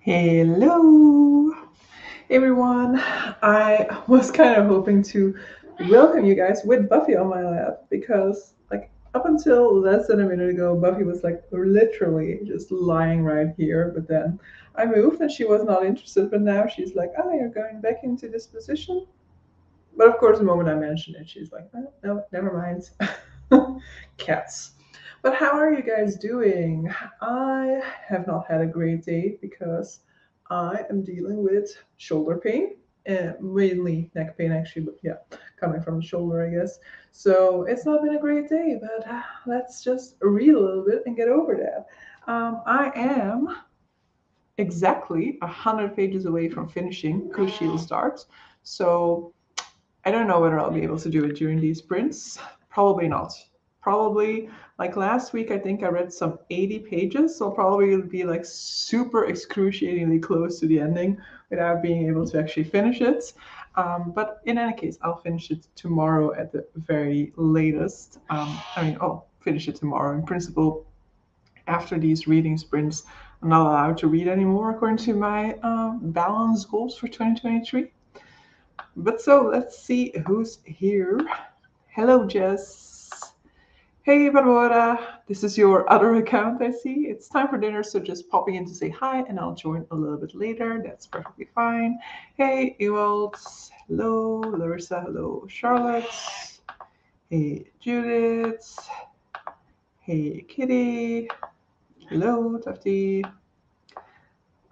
Hello, everyone. I was kind of hoping to welcome you guys with Buffy on my lap because, like, up until less than a minute ago, Buffy was like literally just lying right here. But then I moved and she was not interested. But now she's like, "Oh, you're going back into this position." But of course, the moment I mention it, she's like, "Oh, no, never mind." Cats. But how are you guys doing? I have not had a great day because I am dealing with shoulder pain, mainly neck pain actually, but yeah, coming from the shoulder, I guess. So it's not been a great day, but let's just read a little bit and get over that. I am exactly 100 pages away from finishing Crucial Start. So I don't know whether I'll be able to do it during these sprints. Probably not. Probably like last week, I think I read some 80 pages, so probably it'll be like super excruciatingly close to the ending without being able to actually finish it. But in any case, I'll finish it tomorrow at the very latest. I'll finish it tomorrow. In principle, after these reading sprints, I'm not allowed to read anymore according to my balance goals for 2023. But so let's see who's here. Hello, Jess. Hey, Barbara. This is your other account, I see. It's time for dinner, so just popping in to say hi, and I'll join a little bit later. That's perfectly fine. Hey, Ewald. Hello, Larissa. Hello, Charlotte. Hey, Judith. Hey, Kitty. Hello, Tufty.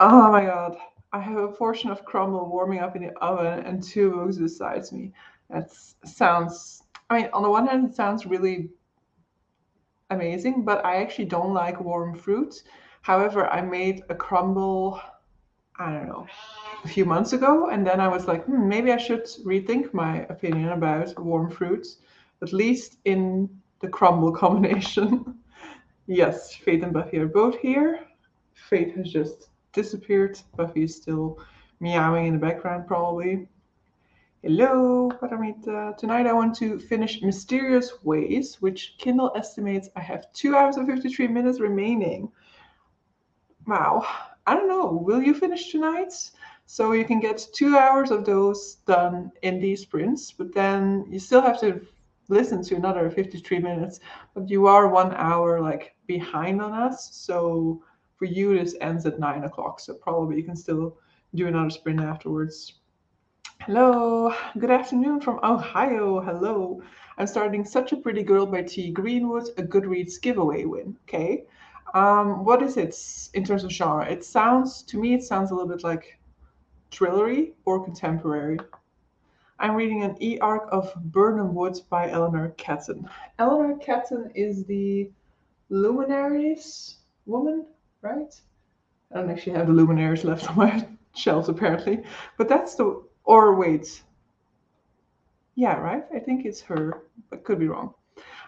Oh my god. I have a portion of crumble warming up in the oven and two books besides me. That sounds, I mean, on the one hand, it sounds really amazing, but I actually don't like warm fruit. However, I made a crumble, I don't know, a few months ago, and then I was like, maybe I should rethink my opinion about warm fruits, at least in the crumble combination. Yes, Faith and Buffy are both here. Faith has just disappeared. Buffy is still meowing in the background, probably. Hello, Paramita. Tonight I want to finish Mysterious Ways, which Kindle estimates I have 2 hours and 53 minutes remaining. Wow. I don't know. Will you finish tonight? So you can get 2 hours of those done in these sprints, but then you still have to listen to another 53 minutes. But you are 1 hour like behind on us. So for you, this ends at 9 o'clock. So probably you can still do another sprint afterwards. Hello, good afternoon from Ohio. Hello. I'm starting Such a Pretty Girl by T. Greenwood, a Goodreads giveaway win. Okay. What is it in terms of genre? It sounds, to me, it sounds a little bit like thrillery or contemporary. I'm reading an e-arc of Burnham Woods by Eleanor Catton. Eleanor Catton is the Luminaries woman, right? I don't actually have the Luminaries left on my shelves apparently, but that's the, or wait, yeah, right? I think it's her, but could be wrong.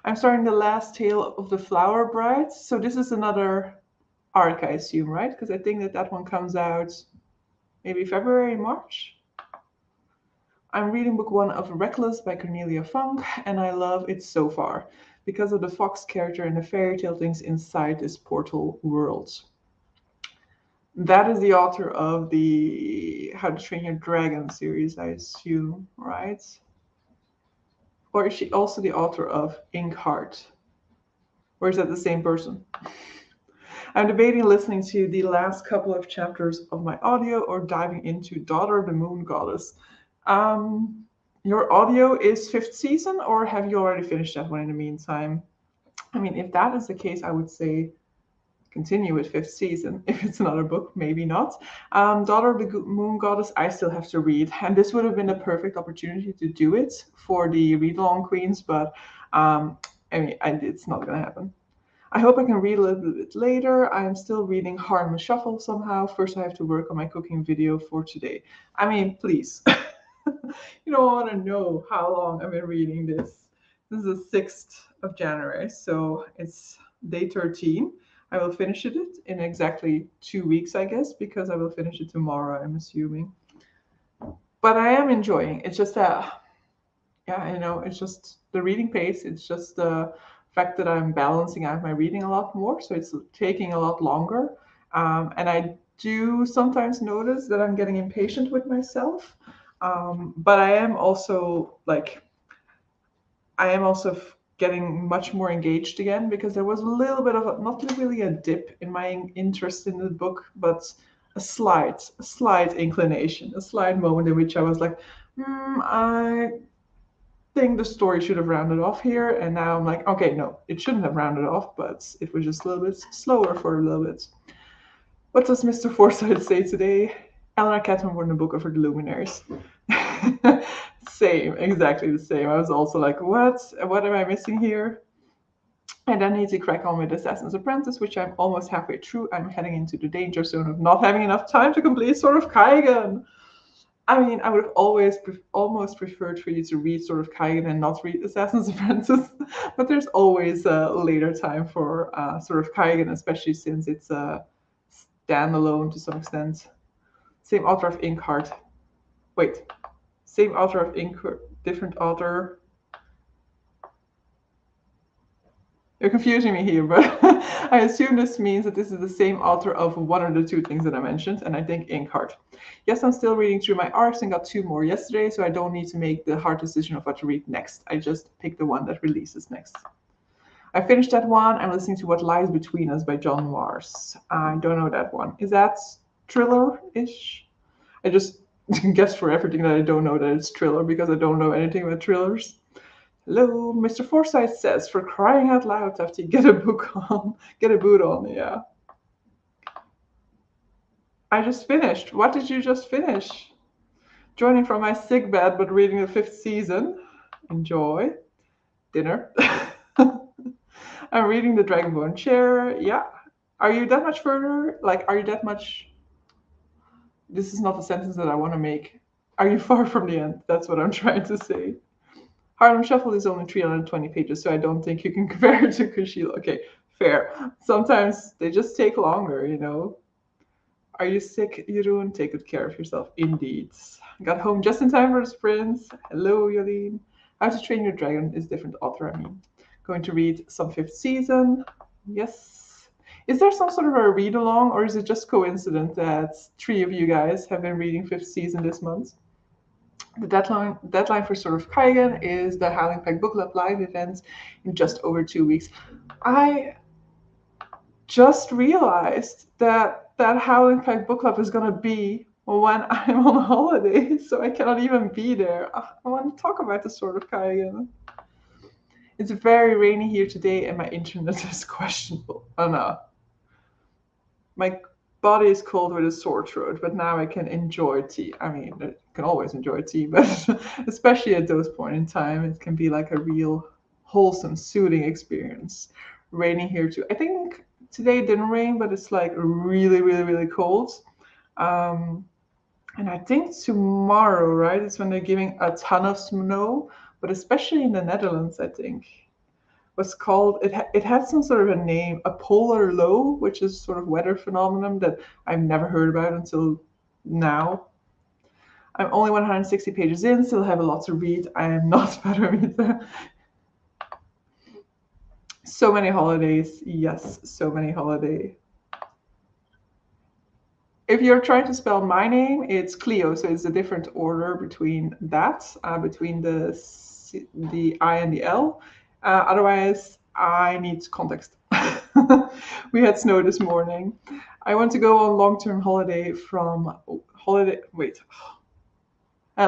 I'm starting the last tale of the Flower Brides. So this is another arc, I assume, right? Because I think that that one comes out maybe February, March. I'm reading book one of Reckless by Cornelia Funk, and I love it so far because of the fox character and the fairy tale things inside this portal world. That is the author of the How to Train Your Dragon series, I assume, right? Or is she also the author of Inkheart? Or is that the same person? I'm debating listening to the last couple of chapters of my audio or diving into Daughter of the Moon Goddess. Um, your audio is fifth season, or have you already finished that one in the meantime? I mean, if that is the case, I would say continue with fifth season. If it's another book, maybe not. Daughter of the Moon Goddess, I still have to read, and this would have been a perfect opportunity to do it for the read along queens, but it's not going to happen. I hope I can read a little bit later. I am still reading Harlem Shuffle somehow. First, I have to work on my cooking video for today. I mean, please. You don't want to know how long I've been reading this. This is the 6th of January, so it's day 13. I will finish it in exactly 2 weeks, I guess, because I will finish it tomorrow, I'm assuming. But I am enjoying. It's just that, yeah, it's just the reading pace. It's just the fact that I'm balancing out my reading a lot more, so it's taking a lot longer. And I do sometimes notice that I'm getting impatient with myself. But I am also getting much more engaged again because there was a little bit of not really a dip in my interest in the book, but a slight inclination, a slight moment in which I was like, I think the story should have rounded off here. And now I'm like, okay, no, it shouldn't have rounded off, but it was just a little bit slower for a little bit. What does Mr. Forsyth say today? Eleanor Catherine won the book of her luminaries. Same, exactly the same. I was also like, what? What am I missing here? And then need to crack on with Assassin's Apprentice, which I'm almost halfway through. I'm heading into the danger zone of not having enough time to complete Sword of Kaigen. I mean, I would have always almost preferred for you to read Sword of Kaigen and not read Assassin's Apprentice, but there's always a later time for Sword of Kaigen, especially since it's a standalone to some extent. Same author of Inkheart. Wait, same author of Inkheart, different author. You're confusing me here, but I assume this means that this is the same author of one of the two things that I mentioned, and I think Inkheart. Yes, I'm still reading through my arcs and got 2 more yesterday, so I don't need to make the hard decision of what to read next. I just pick the one that releases next. I finished that one. I'm listening to What Lies Between Us by John Mars. I don't know that one. Is that thriller-ish? I just guess for everything that I don't know that it's thriller because I don't know anything about thrillers. Hello, Mr. Forsyth says, for crying out loud, Tufty, get a book on, get a boot on, yeah. I just finished. What did you just finish? Joining from my sick bed, but reading the 5th season. Enjoy. Dinner. I'm reading The Dragonborn Chair. Yeah. Are you that much further? Like, are you that much? This is not a sentence that I want to make. Are you far from the end? That's what I'm trying to say. Harlem Shuffle is only 320 pages, so I don't think you can compare it to Kushila. Okay, fair. Sometimes they just take longer, you know. Are you sick, Jeroen? Take good care of yourself. Indeed. Got home just in time for the sprints. Hello, Yolene. How to Train Your Dragon is different author, I mean. Going to read some 5th season. Yes. Is there some sort of a read along, or is it just coincident that 3 of you guys have been reading 5th season this month? The deadline for Sword of Kaigen is the Howling Pack Book Club live event in just over 2 weeks. I just realized that Howling Pack Book Club is going to be when I'm on holiday, so I cannot even be there. I want to talk about the Sword of Kaigen. It's very rainy here today, and my internet is questionable. Oh no. My body is cold with a sore throat, but now I can enjoy tea. I mean, I can always enjoy tea, but especially at those points in time, it can be like a real wholesome, soothing experience. Raining here too. I think today it didn't rain, but it's like really, really, really cold. And I think tomorrow, right, is when they're giving a ton of snow, but especially in the Netherlands, I think was called it had some sort of a name, a polar low, which is sort of weather phenomenon that I've never heard about until now. I'm only 160 pages in, still have a lot to read. I am not better reader. So many holidays, yes, so many holidays. If you're trying to spell my name, it's Cleo, so it's a different order between that, between the I and the L. Otherwise, I need context. We had snow this morning. I want to go on long-term holiday from a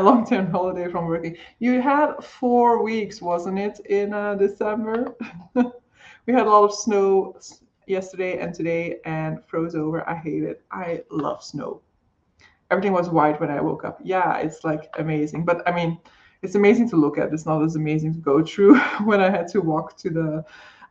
long-term holiday from working. You had 4 weeks, wasn't it, in December? We had a lot of snow yesterday and today and froze over. I hate it. I love snow. Everything was white when I woke up. Yeah, it's like amazing. But I mean, it's amazing to look at. It's not as amazing to go through. When I had to walk to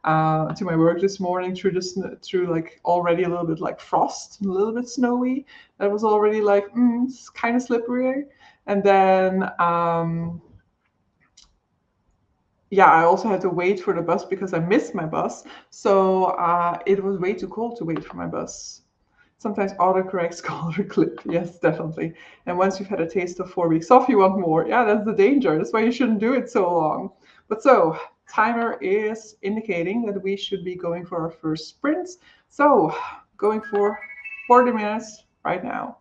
my work this morning through like already a little bit like frost, a little bit snowy. That was already like it's kind of slippery. And then yeah, I also had to wait for the bus because I missed my bus. So it was way too cold to wait for my bus. Sometimes autocorrects color clip. Yes, definitely. And once you've had a taste of 4 weeks off, you want more. Yeah, that's the danger. That's why you shouldn't do it so long. But so, timer is indicating that we should be going for our first sprints. So, going for 40 minutes. right now.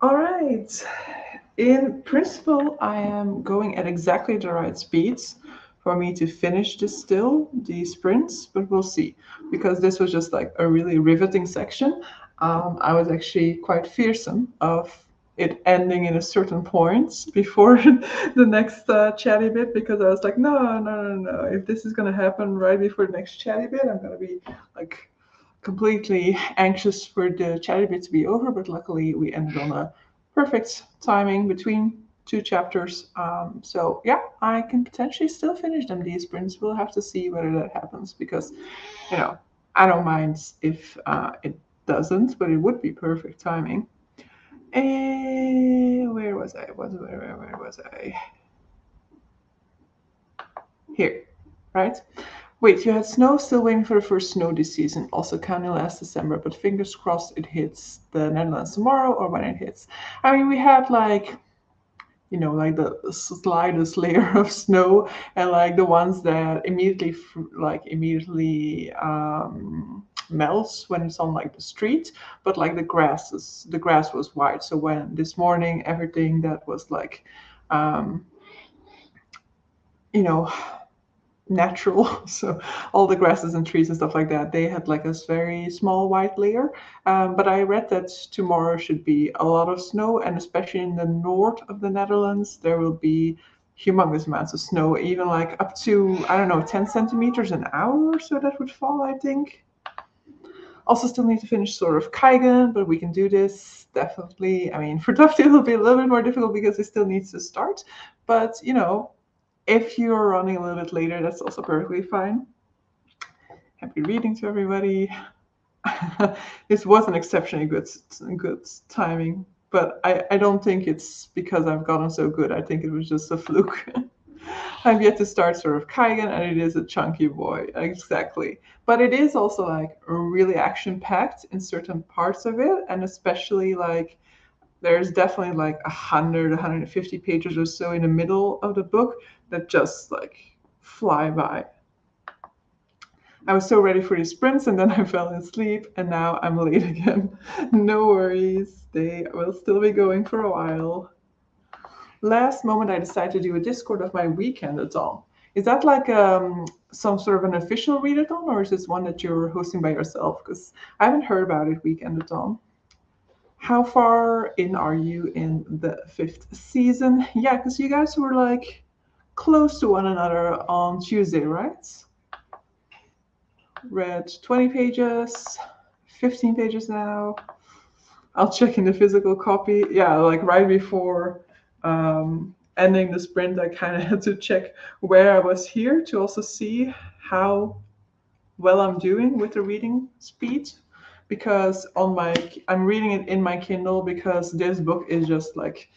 All right. In principle, I am going at exactly the right speeds for me to finish this still, the sprints, but we'll see. Because this was just like a really riveting section, I was actually quite fearsome of it ending in a certain point before the next chatty bit, because I was like, no, no, no, no. If this is going to happen right before the next chatty bit, I'm going to be like completely anxious for the chatty bit to be over, but luckily we ended on a perfect timing between two chapters. So yeah, I can potentially still finish them these sprints. We'll have to see whether that happens because, you know, I don't mind if it doesn't, but it would be perfect timing. Where was I? Where was I? Here, right? Wait, you had snow, still waiting for the first snow this season, also counting last December, but fingers crossed it hits the Netherlands tomorrow or when it hits. I mean, we had like, like the slightest layer of snow, and like the ones that immediately melts when it's on like the street, but like the grass was white. So when this morning everything that was like, um, you know, natural, so all the grasses and trees and stuff like that, they had like this very small white layer. But I read that tomorrow should be a lot of snow, and especially in the north of the Netherlands there will be humongous amounts of snow, even like up to, I don't know, 10 centimeters an hour or so that would fall, I think. Also still need to finish sort of Kaigen, but we can do this definitely. I mean, for Dusty it'll be a little bit more difficult because it still needs to start, but if you're running a little bit later, that's also perfectly fine. Happy reading to everybody. This was an exceptionally good timing, but I don't think it's because I've gotten so good. I think it was just a fluke. I've yet to start sort of Kaigen, and it is a chunky boy, exactly. But it is also like really action packed in certain parts of it, and especially like there's definitely like 150 pages or so in the middle of the book that just like fly by. I was so ready for these sprints and then I fell asleep and now I'm late again. No worries, they will still be going for a while. Last moment I decided to do a Discord of my weekend-a-thon. Is that like some sort of an official readathon, or is this one that you're hosting by yourself? Because I haven't heard about it, weekend-a-thon. How far in are you in the fifth season? Yeah, because you guys were like close to one another on Tuesday, right? Read 20 pages, 15 pages now. I'll check in the physical copy. Yeah, like right before ending the sprint, I kind of had to check where I was here to also see how well I'm doing with the reading speed, because I'm reading it in my Kindle because this book is just like,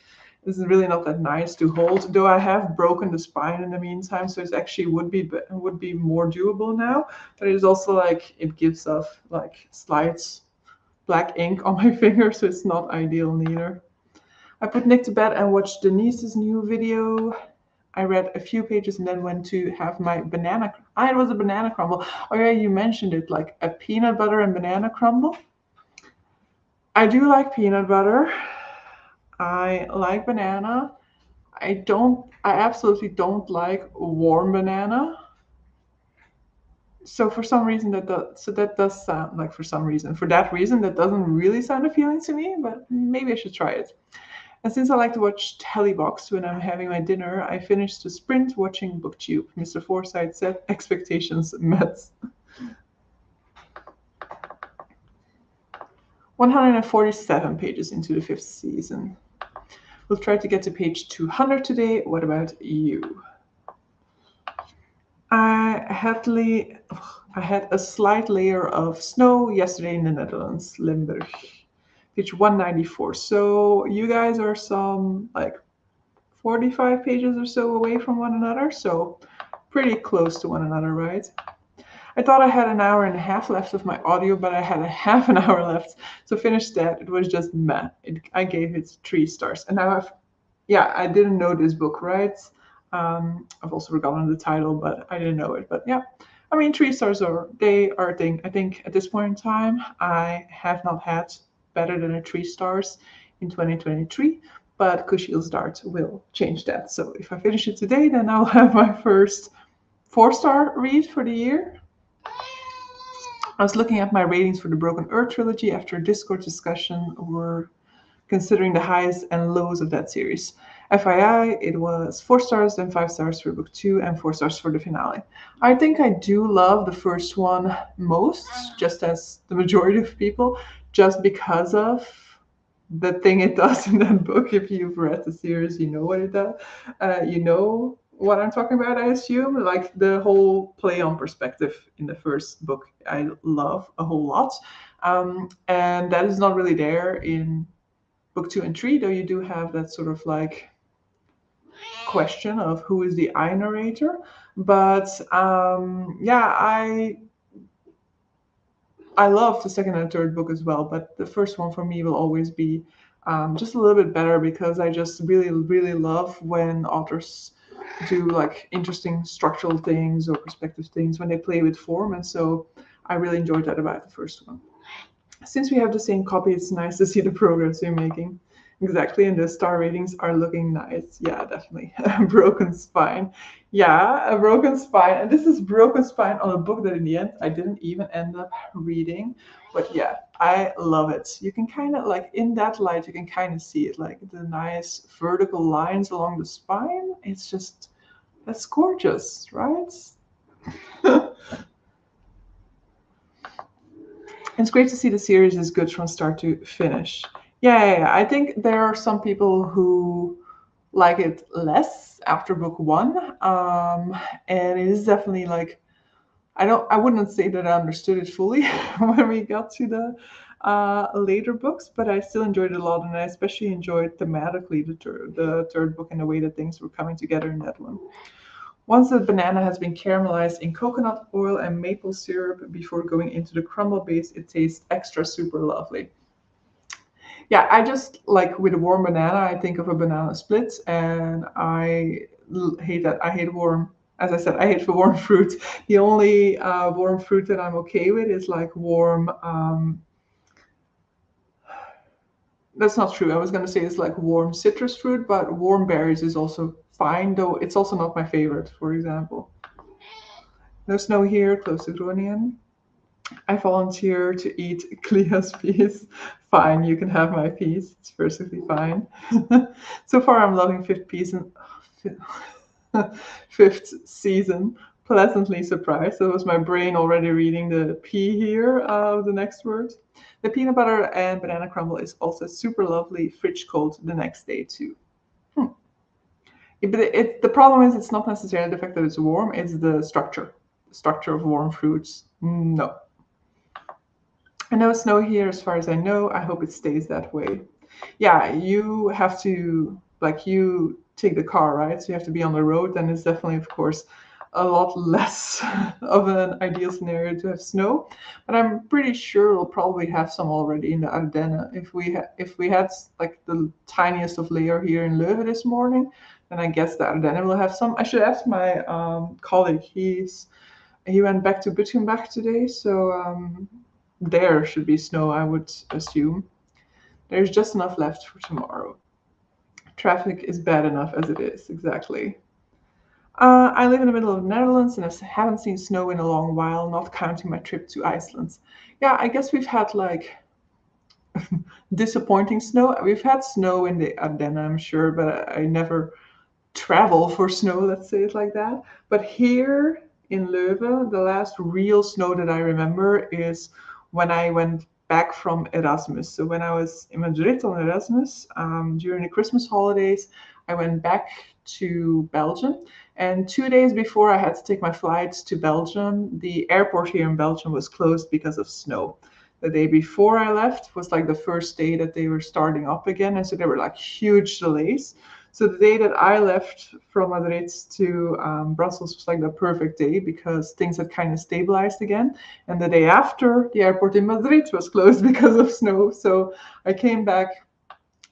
this is really not that nice to hold. Though I have broken the spine in the meantime, so it actually would be more doable now. But it is also like it gives off like slight black ink on my finger, so it's not ideal neither. I put Nick to bed and watched Denise's new video. I read a few pages and then went to have my banana. It was a banana crumble. Oh yeah, you mentioned it, like a peanut butter and banana crumble. I do like peanut butter. I like banana. I absolutely don't like warm banana. So for some reason that does sound like, for that reason that doesn't really sound appealing to me, but maybe I should try it. And since I like to watch Telebox when I'm having my dinner, I finished the sprint watching BookTube. Mr. Forsyth said expectations met. 147 pages into the fifth season. We'll try to get to page 200 today. What about you? I had a slight layer of snow yesterday in the Netherlands, Limburg, page 194. So you guys are some like 45 pages or so away from one another, so pretty close to one another, right? I thought I had an hour and a half left of my audio, but I had a half an hour left. So finished that. It was just meh. I gave it 3 stars. And now I didn't know this book, right? I've also forgotten the title, but I didn't know it. But yeah, I mean, 3 stars are a thing. I think at this point in time, I have not had better than a 3 stars in 2023. But Kushiel's Dart will change that. So if I finish it today, then I'll have my first 4-star read for the year. I was looking at my ratings for the Broken Earth trilogy after a Discord discussion. We're considering the highs and lows of that series. FYI, it was 4 stars, then 5 stars for book 2, and 4 stars for the finale. I think I do love the first one most, just as the majority of people, just because of the thing it does in that book. If you've read the series, you know what it does. You know what I'm talking about, I assume. Like the whole play on perspective in the first book, I love a whole lot. And that is not really there in book 2 and 3, though you do have that sort of like question of who is the I narrator. But yeah, I love the second and third book as well, but the first one for me will always be just a little bit better because I just really, really love when authors do like interesting structural things or perspective things when they play with form. And so I really enjoyed that about the first one. Since we have the same copy, it's nice to see the progress we're making. Exactly, and the star ratings are looking nice. Yeah, definitely. Broken Spine. Yeah, a Broken Spine. And this is Broken Spine on a book that in the end I didn't even end up reading. But yeah, I love it. You can kind of like in that light, you can kind of see it like the nice vertical lines along the spine. It's just, that's gorgeous, right? It's great to see the series is good from start to finish. Yeah. I think there are some people who like it less after book one, and it is definitely like I wouldn't say that I understood it fully when we got to the later books, but I still enjoyed it a lot, and I especially enjoyed thematically the third book and the way that things were coming together in that one. Once the banana has been caramelized in coconut oil and maple syrup before going into the crumble base, it tastes extra super lovely. Yeah, I just like with a warm banana, I think of a banana split, and hate that. I hate warm. As I said, I hate the warm fruit. The only warm fruit that I'm okay with is like warm. That's not true. I was gonna say it's like warm citrus fruit, but warm berries is also fine, though it's also not my favorite. For example, no snow here, close to Groningen. I volunteer to eat Clea's piece. Fine, you can have my piece. It's perfectly fine. So far, I'm loving fifth season. Pleasantly surprised. That was my brain already reading the P here, the next word. The peanut butter and banana crumble is also super lovely, fridge cold the next day too. Hmm. But the problem is it's not necessarily the fact that it's warm, it's the structure of warm fruits. No. And no snow here as far as I know. I hope it stays that way. Yeah, you have to, like, you take the car, right? So you have to be on the road, and it's definitely, of course, a lot less of an ideal scenario to have snow. But I'm pretty sure we'll probably have some already in the Ardennen. If we had like the tiniest of layer here in Leuven this morning, then I guess the Ardennen will have some. I should ask my colleague. He went back to Bütgenbach today, so there should be snow, I would assume. There's just enough left for tomorrow. Traffic is bad enough as it is, exactly. I live in the middle of the Netherlands and I haven't seen snow in a long while, not counting my trip to Iceland. Yeah, I guess we've had like disappointing snow. We've had snow in the Ardennen, I'm sure, but I never travel for snow, let's say it like that. But here in Leuven, the last real snow that I remember is when I went back from Erasmus. So when I was in Madrid on Erasmus during the Christmas holidays, I went back to Belgium. And 2 days before I had to take my flight to Belgium, the airport here in Belgium was closed because of snow. The day before I left was like the first day that they were starting up again. And so there were like huge delays. So the day that I left from Madrid to Brussels was like the perfect day because things had kind of stabilized again. And the day after, the airport in Madrid was closed because of snow. So I came back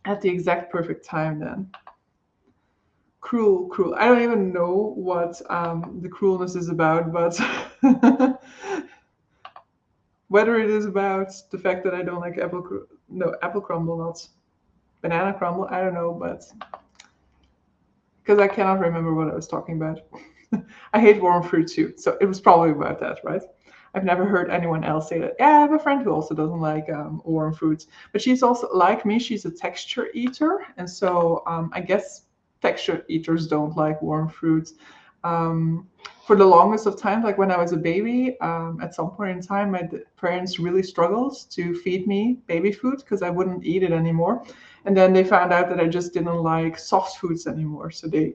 at the exact perfect time then. Cruel, cruel. I don't even know what the cruelness is about, but whether it is about the fact that I don't like apple crumble nuts. banana crumble. I don't know, but because I cannot remember what I was talking about. I hate warm fruit too, so it was probably about that, right? I've never heard anyone else say that. Yeah, I have a friend who also doesn't like warm fruits, but she's also like me. She's a texture eater, and so I guess texture eaters don't like warm fruits. Um, for the longest of time, like when I was a baby, at some point in time, my parents really struggled to feed me baby food because I wouldn't eat it anymore. And then they found out that I just didn't like soft foods anymore. So they,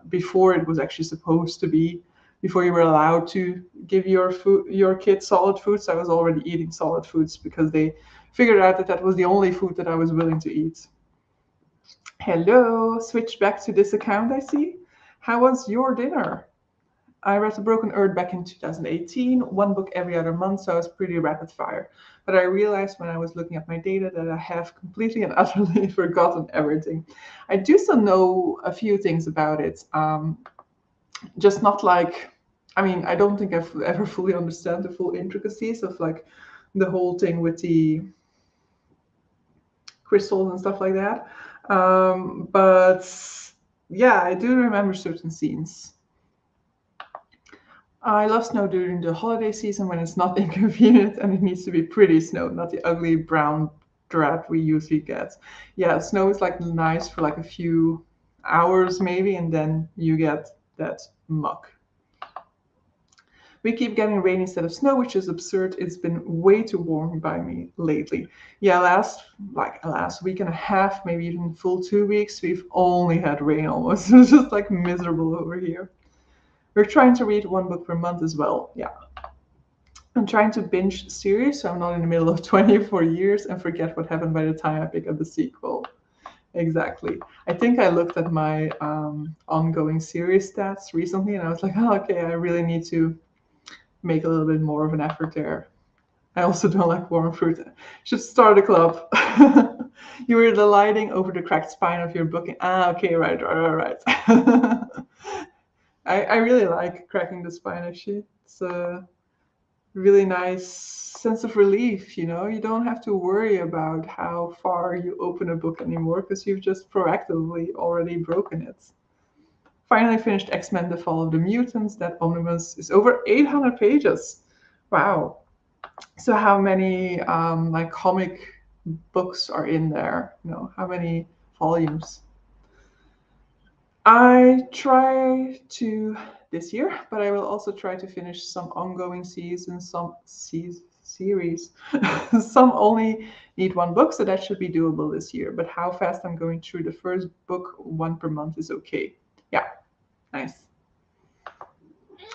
before it was actually supposed to be, before you were allowed to give your kid solid foods, I was already eating solid foods because they figured out that that was the only food that I was willing to eat. Hello, switch back to this account I see. How was your dinner? I read The Broken Earth back in 2018, one book every other month, so I was pretty rapid fire. But I realized when I was looking at my data that I have completely and utterly forgotten everything. I do still know a few things about it, just not like, I mean, I don't think I've ever fully understand the full intricacies of like the whole thing with the crystals and stuff like that. But yeah, I do remember certain scenes. I love snow during the holiday season when it's not inconvenient and it needs to be pretty snow, not the ugly brown drab we usually get. Yeah, snow is like nice for like a few hours maybe, and then you get that muck. We keep getting rain instead of snow, which is absurd. It's been way too warm by me lately. Yeah, last week and a half, maybe even full 2 weeks, we've only had rain almost. It's just like miserable over here. We're trying to read one book per month as well. Yeah. I'm trying to binge series, so I'm not in the middle of 24 years and forget what happened by the time I pick up the sequel. Exactly. I think I looked at my ongoing series stats recently and I was like, oh, okay, I really need to make a little bit more of an effort there. I also don't like warm fruit. Should start a club. You were delighting over the cracked spine of your book. Ah, okay, right. I really like cracking the spine actually. It's a really nice sense of relief, you know? You don't have to worry about how far you open a book anymore because you've just proactively already broken it. Finally finished X-Men The Fall of the Mutants. That omnibus is over 800 pages. Wow. So how many like comic books are in there? You know, how many volumes? I try to this year, but I will also try to finish some ongoing seasons, series. Some only need one book, so that should be doable this year. But how fast I'm going through the first book, one per month, is okay. Yeah, nice.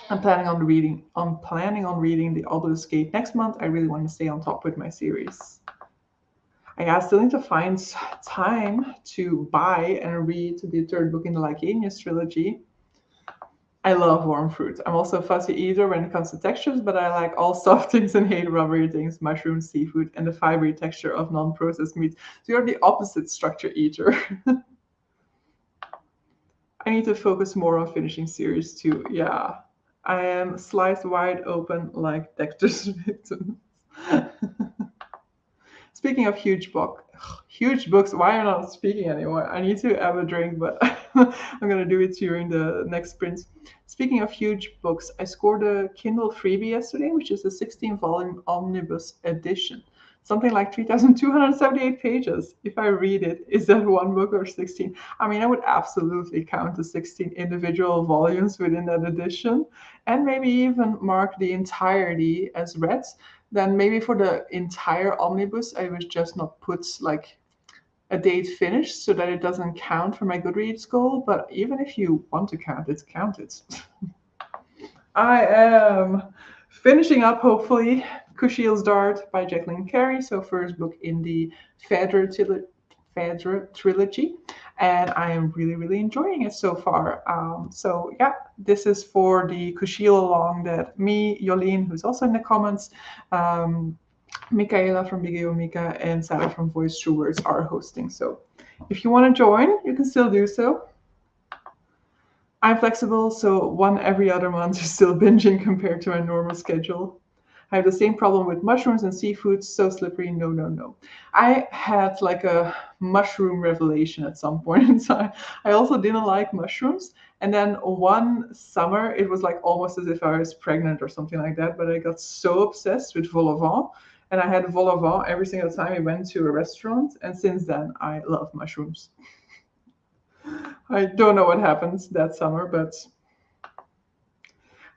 I'm planning on reading The Obelisk Gate next month. I really want to stay on top with my series. I still need to find time to buy and read the third book in the Lycanius trilogy. I love warm fruit. I'm also a fussy eater when it comes to textures, but I like all soft things and hate rubbery things, mushrooms, seafood, and the fibery texture of non-processed meat. So you're the opposite structure eater. I need to focus more on finishing series too. Yeah, I am sliced wide open like Dexter's victims. Speaking of huge books, why am I not speaking anymore? I need to have a drink, but I'm gonna do it during the next sprint. Speaking of huge books, I scored a Kindle freebie yesterday, which is a 16-volume omnibus edition. Something like 3,278 pages. If I read it, is that one book or 16? I mean, I would absolutely count the 16 individual volumes within that edition and maybe even mark the entirety as read. Then maybe for the entire omnibus, I would just not put like a date finished so that it doesn't count for my Goodreads goal. But even if you want to count it, count it. I am finishing up, hopefully, Kushiel's Dart by Jacqueline Carey. So first book in the Phaedra trilogy. And I am really, really enjoying it so far. So yeah, this is for the Kushiel along that me, Yolene, who's also in the comments, Michaela from Big Mika, and Sarah from Voice True Words are hosting. So if you want to join, you can still do so. I'm flexible, so one every other month is still binging compared to my normal schedule. I have the same problem with mushrooms and seafood, so slippery. No, no, no. I had like a mushroom revelation at some point in time. I also didn't like mushrooms. And then one summer, it was like almost as if I was pregnant or something like that. But I got so obsessed with vol au vent. And I had vol au vent every single time I went to a restaurant. And since then, I love mushrooms. I don't know what happened that summer, but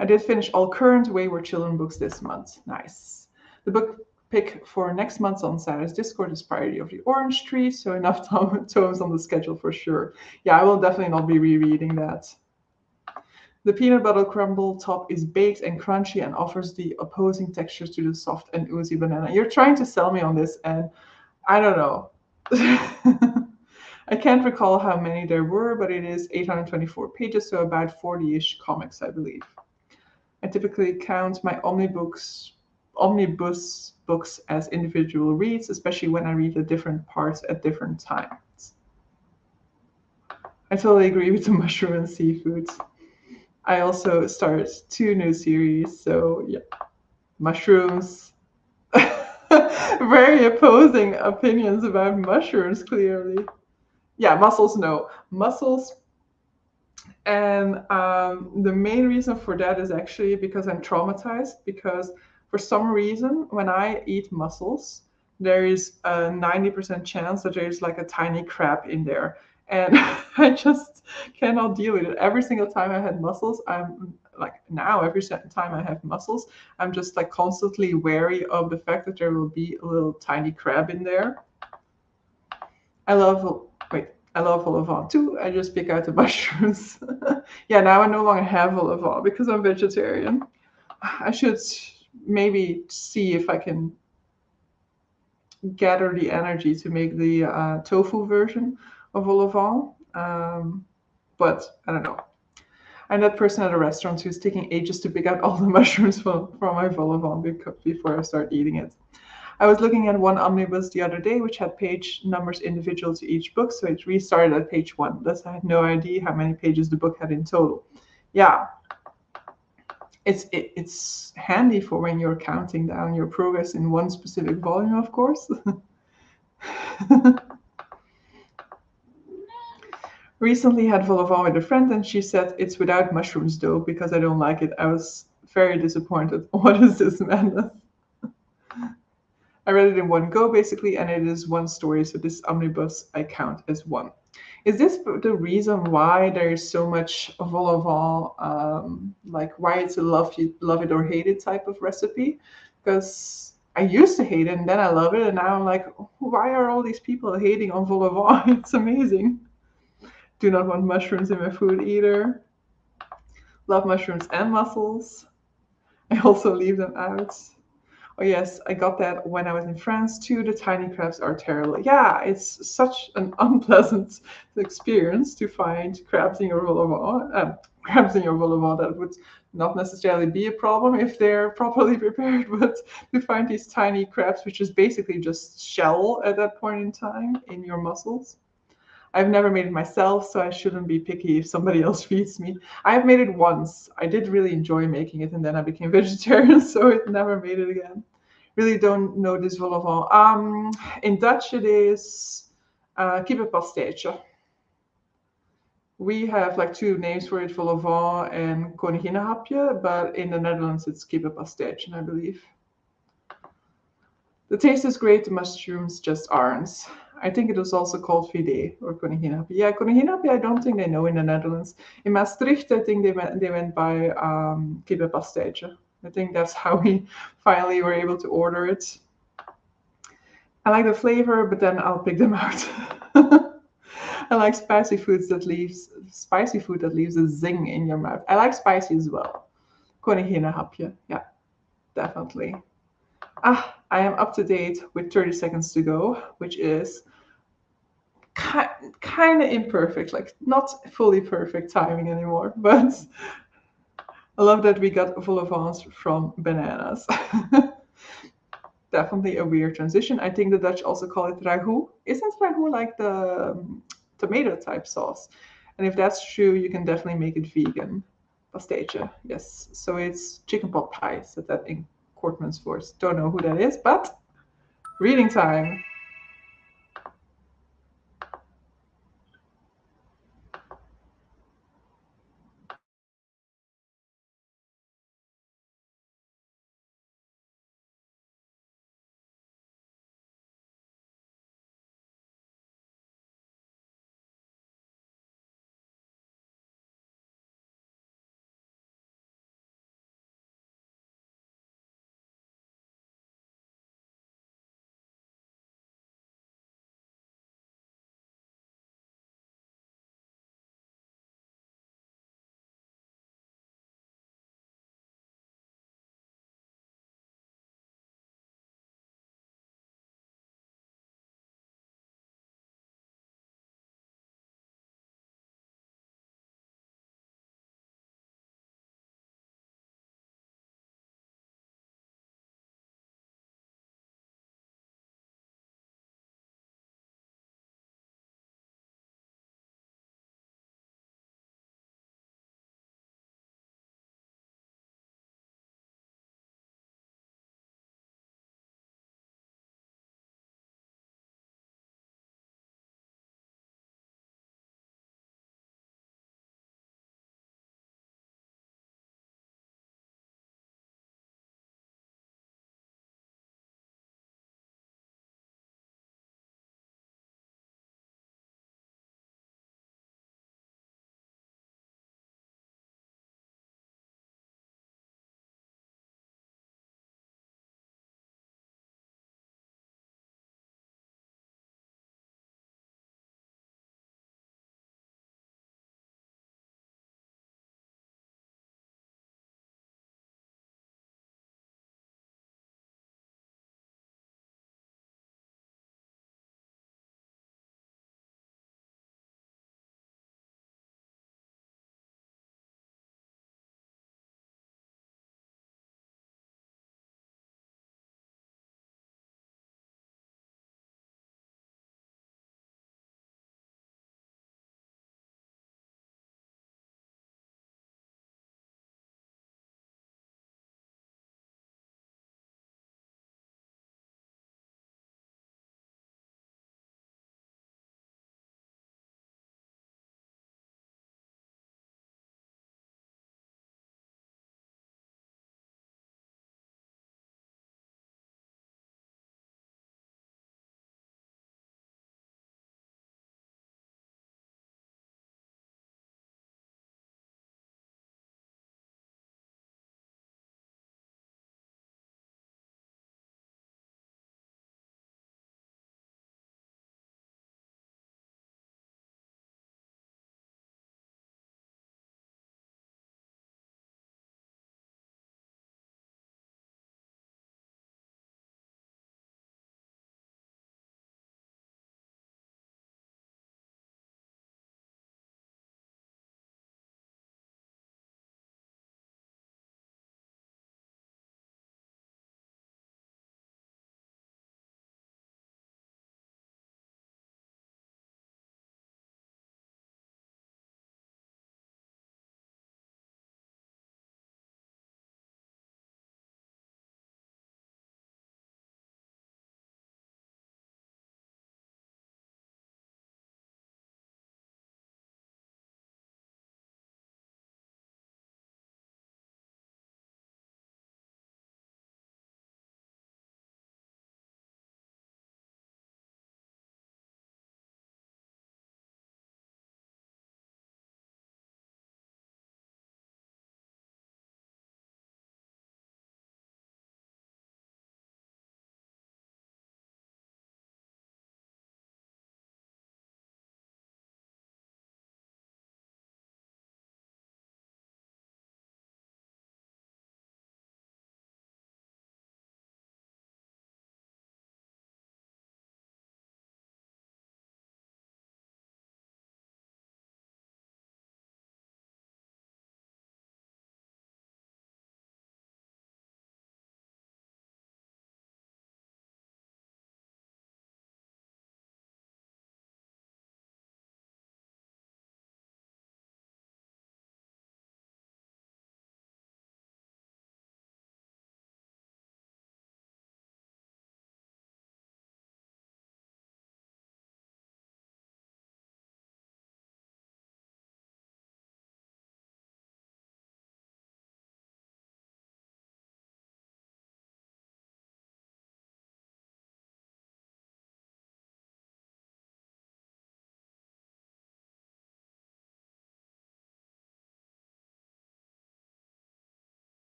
I did finish all current Wayward Children books this month. Nice. The book pick for next month's on Sarah's Discord is Priority of the Orange Tree, so enough tomes on the schedule for sure. Yeah, I will definitely not be rereading that. The peanut butter crumble top is baked and crunchy and offers the opposing textures to the soft and oozy banana. You're trying to sell me on this, and I don't know. I can't recall how many there were, but it is 824 pages, so about 40-ish comics, I believe. I typically count my omnibus books as individual reads, especially when I read the different parts at different times. I totally agree with the mushroom and seafood. I also started 2 new series, so yeah, mushrooms. Very opposing opinions about mushrooms, clearly. Yeah, mussels, no. Mussels. And the main reason for that is actually because I'm traumatized. Because for some reason, when I eat mussels, there is a 90% chance that there's like a tiny crab in there. And I just cannot deal with it. Every single time I had mussels, I'm like now, every time I have mussels, I'm just like constantly wary of the fact that there will be a little tiny crab in there. I love, wait, I love vol au vent too. I just pick out the mushrooms. Yeah, now I no longer have vol au vent because I'm vegetarian. I should maybe see if I can gather the energy to make the tofu version of vol au vent. But I don't know. I'm that person at a restaurant who's taking ages to pick out all the mushrooms from my vol au vent before I start eating it. I was looking at one omnibus the other day, which had page numbers individual to each book, so it restarted at page 1. Thus, I had no idea how many pages the book had in total. Yeah, it's handy for when you're counting down your progress in one specific volume, of course. Recently had vol au vent with a friend, and she said it's without mushrooms though because I don't like it. I was very disappointed. What is this madness? I read it in one go basically, and it is one story, so this omnibus I count as one. Is this the reason why there is so much vol au vent, like why it's a love it or hate it type of recipe? Because I used to hate it and then I love it, and now I'm like, why are all these people hating on vol au vent? It's amazing. Do not want mushrooms in my food either. Love mushrooms and mussels. I also leave them out. Oh yes, I got that when I was in France too. The tiny crabs are terrible. Yeah, it's such an unpleasant experience to find crabs in your vol au vent. Crabs in your vol au vent, that would not necessarily be a problem if they're properly prepared, but to find these tiny crabs, which is basically just shell at that point in time in your mussels. I've never made it myself, so I shouldn't be picky if somebody else feeds me. I've made it once. I did really enjoy making it, and then I became vegetarian, so it never made it again. Really don't know this vol au vent. In Dutch, it is kippenpasteetje. We have like 2 names for it, vol au vent and koninginnenhapje, but in the Netherlands, it's kippenpasteetje, I believe. The taste is great, the mushrooms just aren't. I think it was also called Vide or Koninginnenhapje. Yeah, Koninginnenhapje, I don't think they know in the Netherlands. In Maastricht, I think they went by kippenpasteetje. I think that's how we finally were able to order it. I like the flavor, but then I'll pick them out. I like spicy food that leaves a zing in your mouth. I like spicy as well. Koninginnenhapje, yeah, definitely. I am up to date with 30 seconds to go, which is kind of imperfect, like not fully perfect timing anymore. But I love that we got vol au vents from bananas. Definitely a weird transition. I think the Dutch also call it ragout. Isn't ragout like the tomato type sauce? And if that's true, you can definitely make it vegan. Pasteetje, yes. So it's chicken pot pie, zit dat in Cortman's voice. Don't know who that is, but reading time.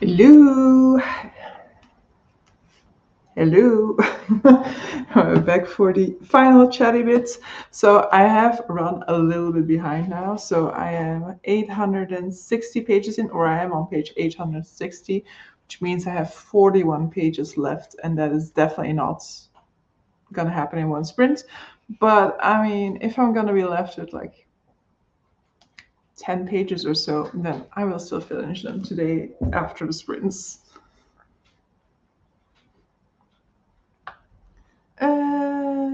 Hello. Hello. I'm back for the final chatty bits. So I have run a little bit behind now. So I am 860 pages in, or I am on page 860, which means I have 41 pages left, and that is definitely not gonna happen in one sprint. But I mean, if I'm gonna be left with like 10 pages or so, then I will still finish them today after the sprints. Um,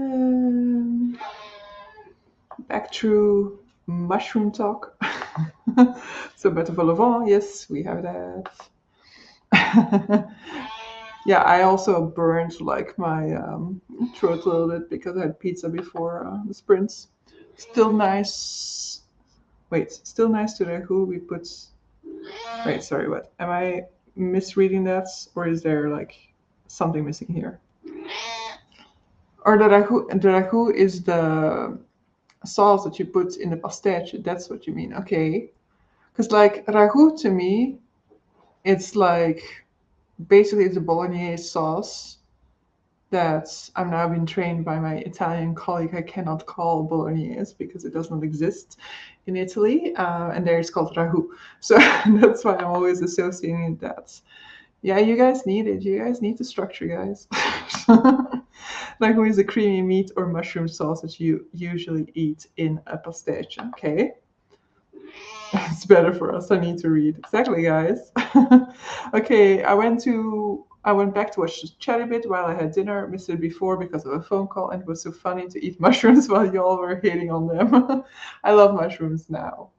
Back to mushroom talk. So, better for Levant, yes, we have that. Yeah, I also burned like my throat a little bit because I had pizza before the sprints. Still nice. Wait, still nice to the who we put. Wait, sorry, what? Am I misreading that? Or is there like something missing here? Or the ragu is the sauce that you put in the pastèche. That's what you mean. Okay. Because like ragu to me, it's like basically it's a bolognese sauce that I'm now being trained by my Italian colleague. I cannot call bolognese because it does not exist in Italy, and there it's called ragu. So that's why I'm always associating that. Yeah, you guys need it. You guys need the structure, guys. Ragu is a creamy meat or mushroom sauce that you usually eat in a pastèche. Okay. It's better for us. I need to read. Exactly, guys. Okay, I went back to watch the chatty bit while I had dinner. Missed it before because of a phone call, and it was so funny to eat mushrooms while y'all were hating on them. I love mushrooms now.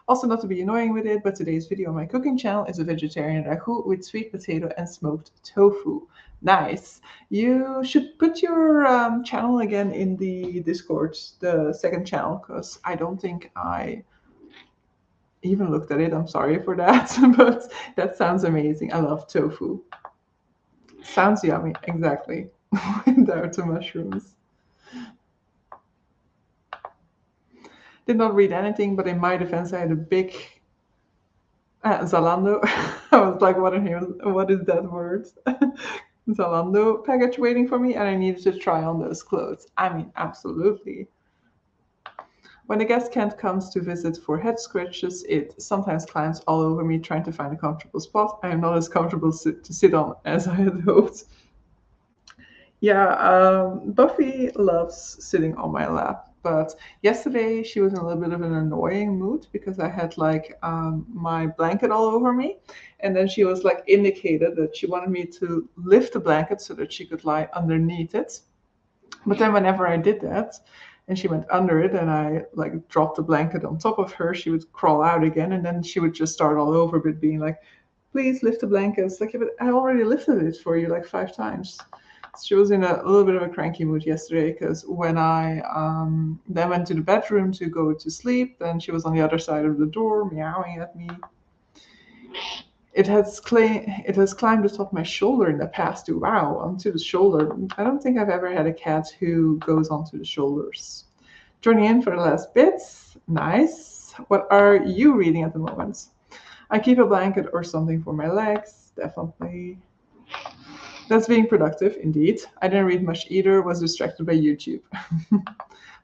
Also, not to be annoying with it, but today's video on my cooking channel is a vegetarian ragu with sweet potato and smoked tofu. Nice. You should put your channel again in the Discord, the second channel, because I don't think I even looked at it. I'm sorry for that, but that sounds amazing. I love tofu. Sounds yummy, exactly. Without the mushrooms. Did not read anything, but in my defense, I had a big Zalando. I was like, what is that word? Zalando package waiting for me, and I needed to try on those clothes. I mean, absolutely. When a guest cat comes to visit for head scratches, it sometimes climbs all over me trying to find a comfortable spot. I am not as comfortable to sit on as I had hoped. Yeah, Buffy loves sitting on my lap, but yesterday she was in a little bit of an annoying mood because I had like my blanket all over me, and then she was like indicated that she wanted me to lift the blanket so that she could lie underneath it. But then whenever I did that, and she went under it, and I like dropped the blanket on top of her, she would crawl out again, and then she would just start all over, but being like, "Please lift the blanket." It's like, yeah, but I already lifted it for you like 5 times. She was in a little bit of a cranky mood yesterday because when I then went to the bedroom to go to sleep, then she was on the other side of the door meowing at me. It has climbed atop my shoulder in the past too. Wow, onto the shoulder. I don't think I've ever had a cat who goes onto the shoulders. Joining in for the last bits. Nice. What are you reading at the moment? I keep a blanket or something for my legs. Definitely. That's being productive, indeed. I didn't read much either, was distracted by YouTube.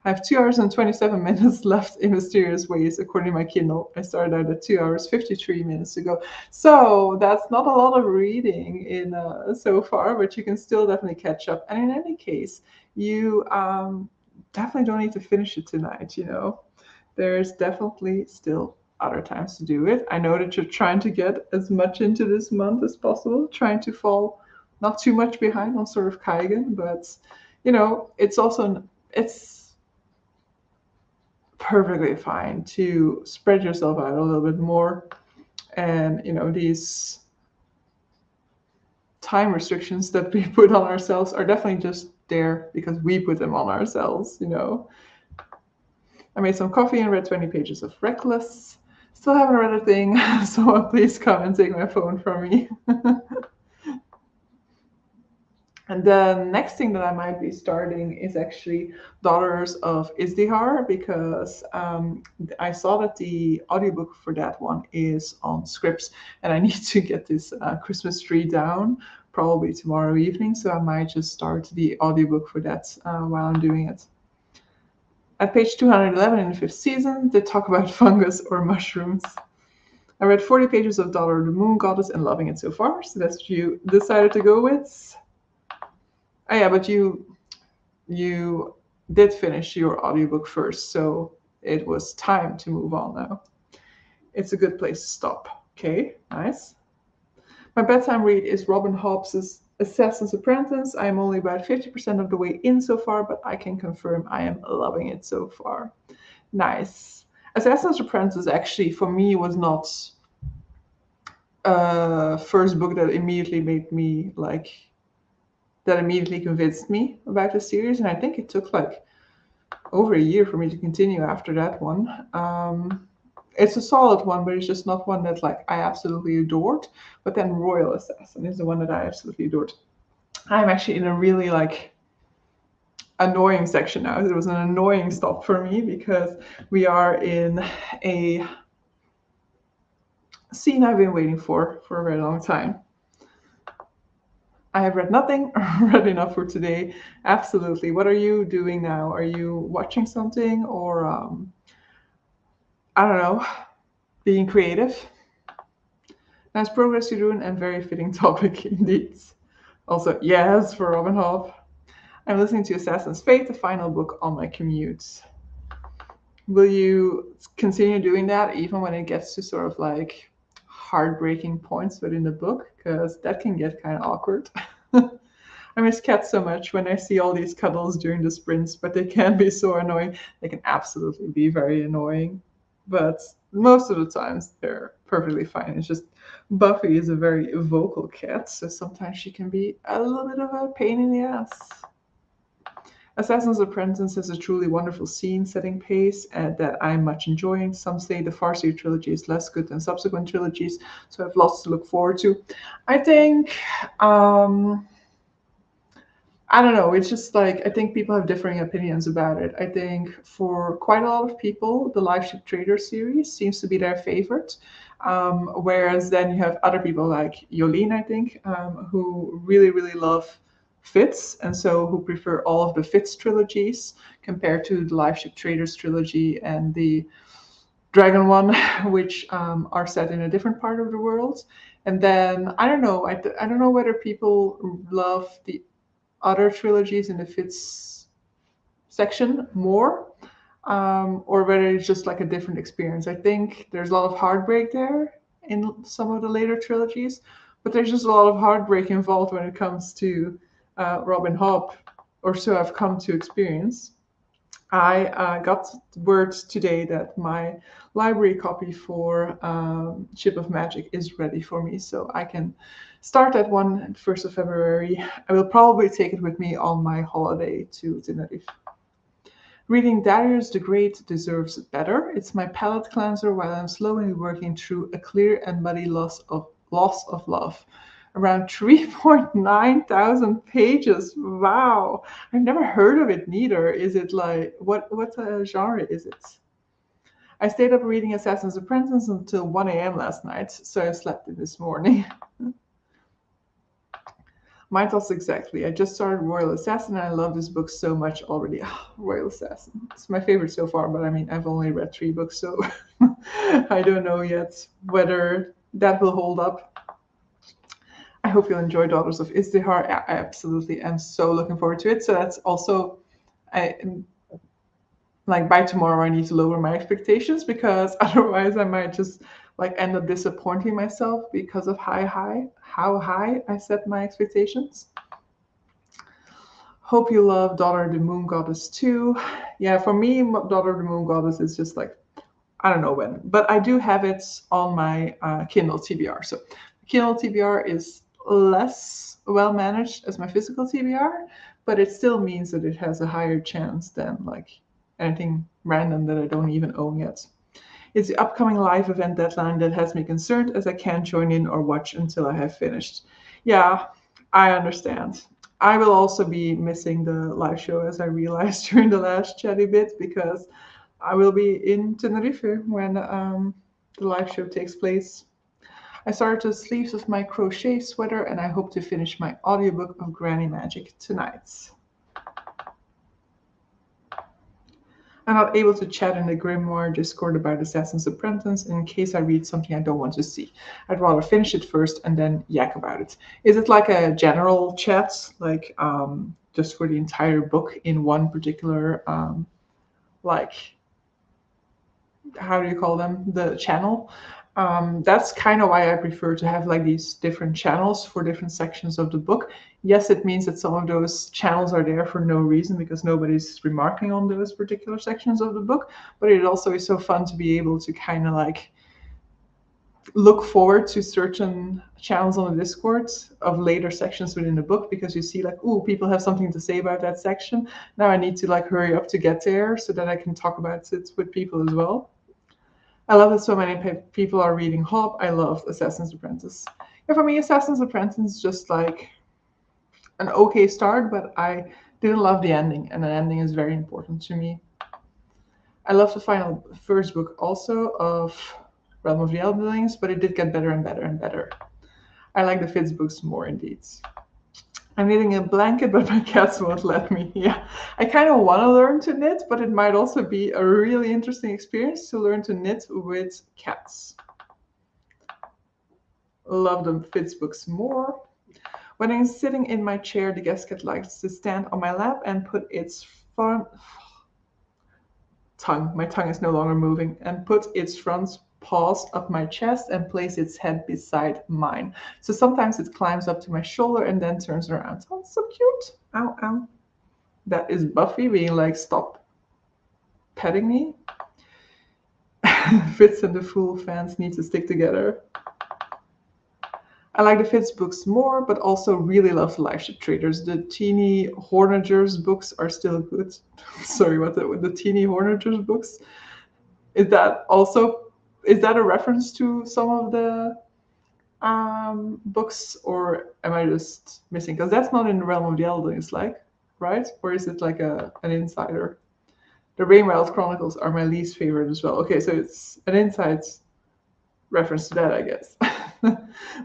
I have 2 hours and 27 minutes left in mysterious ways, according to my Kindle. I started out at 2 hours 53 minutes ago. So that's not a lot of reading in so far, but you can still definitely catch up. And in any case, you definitely don't need to finish it tonight, you know. There's definitely still other times to do it. I know that you're trying to get as much into this month as possible, trying to fall not too much behind on sort of Kaigen, but you know, it's perfectly fine to spread yourself out a little bit more. And you know, these time restrictions that we put on ourselves are definitely just there because we put them on ourselves, you know. I made some coffee and read 20 pages of Reckless. Still haven't read a thing, so please come and take my phone from me. And the next thing that I might be starting is actually Daughters of Izdihar, because I saw that the audiobook for that one is on Scripps, and I need to get this Christmas tree down probably tomorrow evening. So I might just start the audiobook for that while I'm doing it. At page 211 in the fifth season, they talk about fungus or mushrooms. I read 40 pages of Daughter of the Moon Goddess and loving it so far, so that's what you decided to go with. Oh yeah, but you did finish your audiobook first, so it was time to move on now. It's a good place to stop. Okay, nice. My bedtime read is Robin Hobbs's Assassin's Apprentice. I'm only about 50% of the way in so far, but I can confirm I am loving it so far. Nice. Assassin's Apprentice actually for me was not a first book that immediately made me like that immediately convinced me about the series, and I think it took like over a year for me to continue after that one. It's a solid one, but it's just not one that like I absolutely adored. But then Royal Assassin is the one that I absolutely adored. I'm actually in a really like annoying section now. It was an annoying stop for me because we are in a scene I've been waiting for a very long time. I have read nothing, read enough for today. Absolutely. What are you doing now? Are you watching something or, I don't know, being creative? Nice progress you're doing and very fitting topic indeed. Also, yes, for Robin Hobb. I'm listening to Assassin's Fate, the final book on my commute. Will you continue doing that even when it gets to sort of like heartbreaking points within the book? Because that can get kind of awkward. I miss cats so much when I see all these cuddles during the sprints, but they can be so annoying. They can absolutely be very annoying. But most of the times they're perfectly fine. It's just Buffy is a very vocal cat, so sometimes she can be a little bit of a pain in the ass. Assassin's Apprentice is a truly wonderful scene setting pace that I'm much enjoying. Some say the Farseer trilogy is less good than subsequent trilogies, so I have lots to look forward to. I think I don't know. It's just like I think people have differing opinions about it. I think for quite a lot of people, the Live Ship Trader series seems to be their favorite. Whereas then you have other people like Yolene, I think, who really, really love Fitz, and so who prefer all of the Fitz trilogies compared to the Live Ship Traders trilogy and the Dragon one, which are set in a different part of the world. And then I don't know. I don't know whether people love the other trilogies in the Fitz section more, or whether it's just like a different experience. I think there's a lot of heartbreak there in some of the later trilogies, but there's just a lot of heartbreak involved when it comes to Robin Hobb, or so I've come to experience. I got word today that my library copy for Ship of Magic is ready for me, so I can start that one at 1st of February. I will probably take it with me on my holiday to Tenerife. Reading Darius the Great deserves better. It's my palate cleanser while I'm slowly working through a clear and muddy loss of love. Around 3.9 thousand pages. Wow. I've never heard of it neither. Is it like what genre is it? I stayed up reading Assassin's Apprentice until 1 a.m. last night, so I slept in this morning. My thoughts exactly. I just started Royal Assassin and I love this book so much already. Oh, Royal Assassin. It's my favorite so far, but I mean, I've only read 3 books, so I don't know yet whether that will hold up. I hope you'll enjoy Daughters of Izdihar. I absolutely am so looking forward to it. So that's also, I like by tomorrow I need to lower my expectations because otherwise I might just like end up disappointing myself because of how high I set my expectations. Hope you love Daughter of the Moon Goddess too. Yeah, for me, Daughter of the Moon Goddess is just like I don't know when, but I do have it on my Kindle TBR. So Kindle TBR is less well managed as my physical TBR, but it still means that it has a higher chance than like anything random that I don't even own yet. It's the upcoming live event deadline that has me concerned as I can't join in or watch until I have finished. Yeah, I understand. I will also be missing the live show, as I realized during the last chatty bit, because I will be in Tenerife when the live show takes place. I started the sleeves of my crochet sweater, and I hope to finish my audiobook of Granny Magic tonight. I'm not able to chat in the Grimoire Discord about Assassin's Apprentice in case I read something I don't want to see. I'd rather finish it first and then yak about it. Is it like a general chat, like just for the entire book in one particular, like, how do you call them, the channel? That's kind of why I prefer to have like these different channels for different sections of the book. Yes, it means that some of those channels are there for no reason because nobody's remarking on those particular sections of the book, but it also is so fun to be able to kind of like look forward to certain channels on the Discord of later sections within the book because you see like, oh, people have something to say about that section. Now I need to like hurry up to get there so that I can talk about it with people as well. I love that so many people are reading Hob. I love Assassin's Apprentice. And for me, Assassin's Apprentice is just like an okay start, but I didn't love the ending, and the ending is very important to me. I love the final first book also of Realm of the Elderlings, but it did get better and better and better. I like the Fitz books more indeed. I'm knitting a blanket, but my cats won't let me. Yeah, I kind of want to learn to knit, but it might also be a really interesting experience to learn to knit with cats. Love the Fitz books more. When I'm sitting in my chair, the guest cat likes to stand on my lap and put its front tongue, my tongue is no longer moving, and put its front paws up my chest and place its head beside mine. So sometimes it climbs up to my shoulder and then turns around. Oh, so cute. Ow, ow. That is Buffy being like, stop petting me. Fitz and the Fool fans need to stick together. I like the Fitz books more, but also really love the Life Ship Traders. The Teeny Hornagers books are still good. Sorry, what the Teeny Hornagers books? Is that a reference to some of the books, or am I just missing? Because that's not in the realm of the Elders, like, right? Or is it like an insider? The Rainwild Chronicles are my least favorite as well. Okay, so it's an inside reference to that, I guess,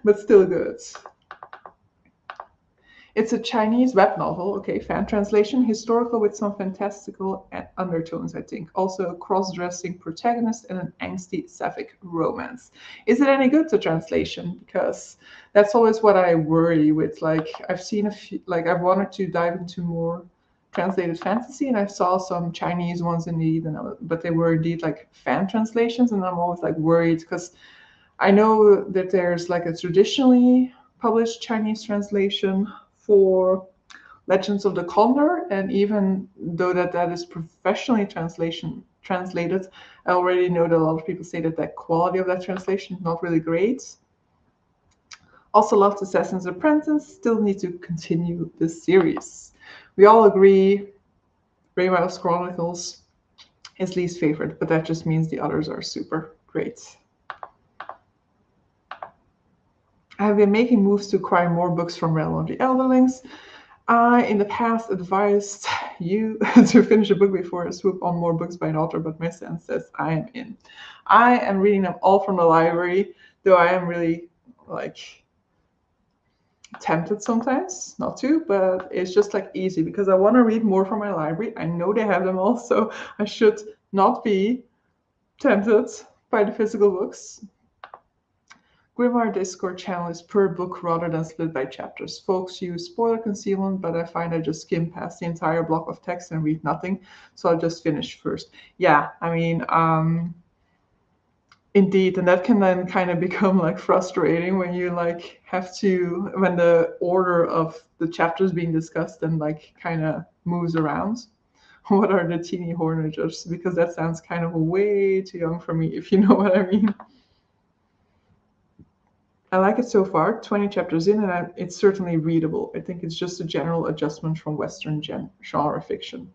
but still good. It's a Chinese web novel, okay, fan translation, historical with some fantastical undertones, I think. Also a cross-dressing protagonist and an angsty sapphic romance. Is it any good, the translation? Because that's always what I worry with. Like, I've seen a few, like, I've wanted to dive into more translated fantasy, and I saw some Chinese ones indeed, but they were indeed like fan translations, and I'm always like worried because I know that there's like a traditionally published Chinese translation for Legends of the Condor, and even though that is professionally translated, I already know that a lot of people say that that quality of that translation is not really great. Also loved Assassin's Apprentice, still need to continue this series. We all agree Rainwild's Chronicles is least favorite, but that just means the others are super great. I have been making moves to acquire more books from Realm of the Elderlings. I, in the past, advised you to finish a book before I swoop on more books by an author, but my sense says I am in. I am reading them all from the library, though I am really like tempted sometimes not to, but it's just like easy because I want to read more from my library. I know they have them all, so I should not be tempted by the physical books. Grimoire Discord channel is per book rather than split by chapters. Folks use spoiler concealment, but I find I just skim past the entire block of text and read nothing, so I'll just finish first. Yeah, I mean, indeed, and that can then kind of become like frustrating when you like have to, when the order of the chapters being discussed and like kind of moves around. What are the teeny hornagers? Because that sounds kind of way too young for me, if you know what I mean. I like it so far, 20 chapters in, and it's certainly readable. I think it's just a general adjustment from Western genre fiction.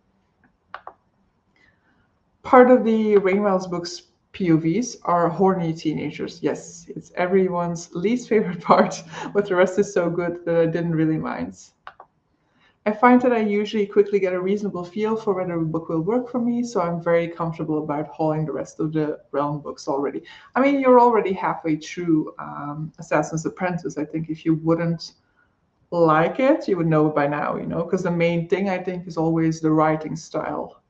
Part of the Rainwell's books POVs are horny teenagers. Yes, it's everyone's least favorite part, but the rest is so good that I didn't really mind. I find that I usually quickly get a reasonable feel for whether a book will work for me, so I'm very comfortable about hauling the rest of the Realm books already. I mean, you're already halfway through Assassin's Apprentice. I think if you wouldn't like it, you would know it by now, because the main thing I think is always the writing style,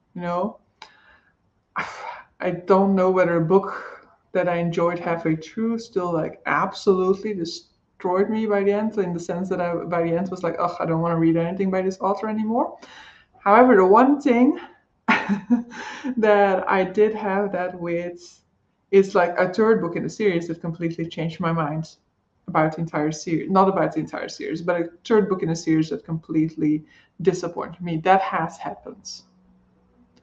I don't know whether a book that I enjoyed halfway through still like absolutely destroyed me by the end, in the sense that I by the end was like, oh, I don't want to read anything by this author anymore. However, the one thing that I did have that with is like a third book in the series that completely changed my mind about the entire series. Not about the entire series, but a third book in a series that completely disappointed me. That has happened.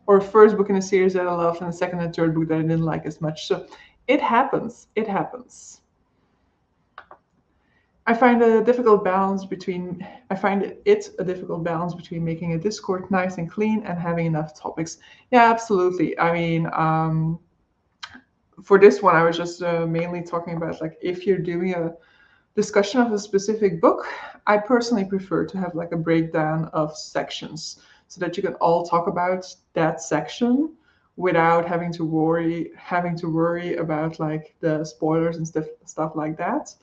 Or a first book in a series that I loved, and a second and third book that I didn't like as much. So it happens. It happens. I find a difficult balance between I find it a difficult balance between making a Discord nice and clean and having enough topics. Yeah, absolutely. I mean, for this one, I was just mainly talking about like if you're doing a discussion of a specific book, I personally prefer to have like a breakdown of sections so that you can all talk about that section without having to worry about like the spoilers and stuff like that.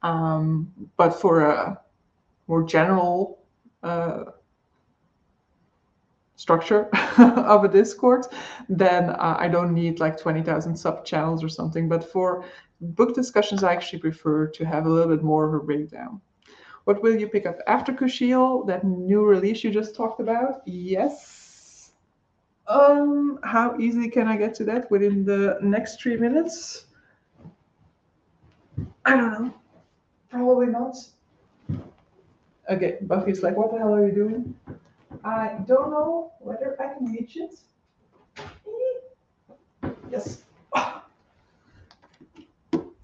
But for a more general uh, structure of a Discord, then I don't need like 20,000 sub channels or something. But for book discussions, I actually prefer to have a little bit more of a breakdown. What will you pick up after Kushiel, that new release you just talked about? Yes. How easy can I get to that within the next 3 minutes? I don't know. Probably not. Okay, Buffy's like, what the hell are you doing? I don't know whether I can reach it. Yes.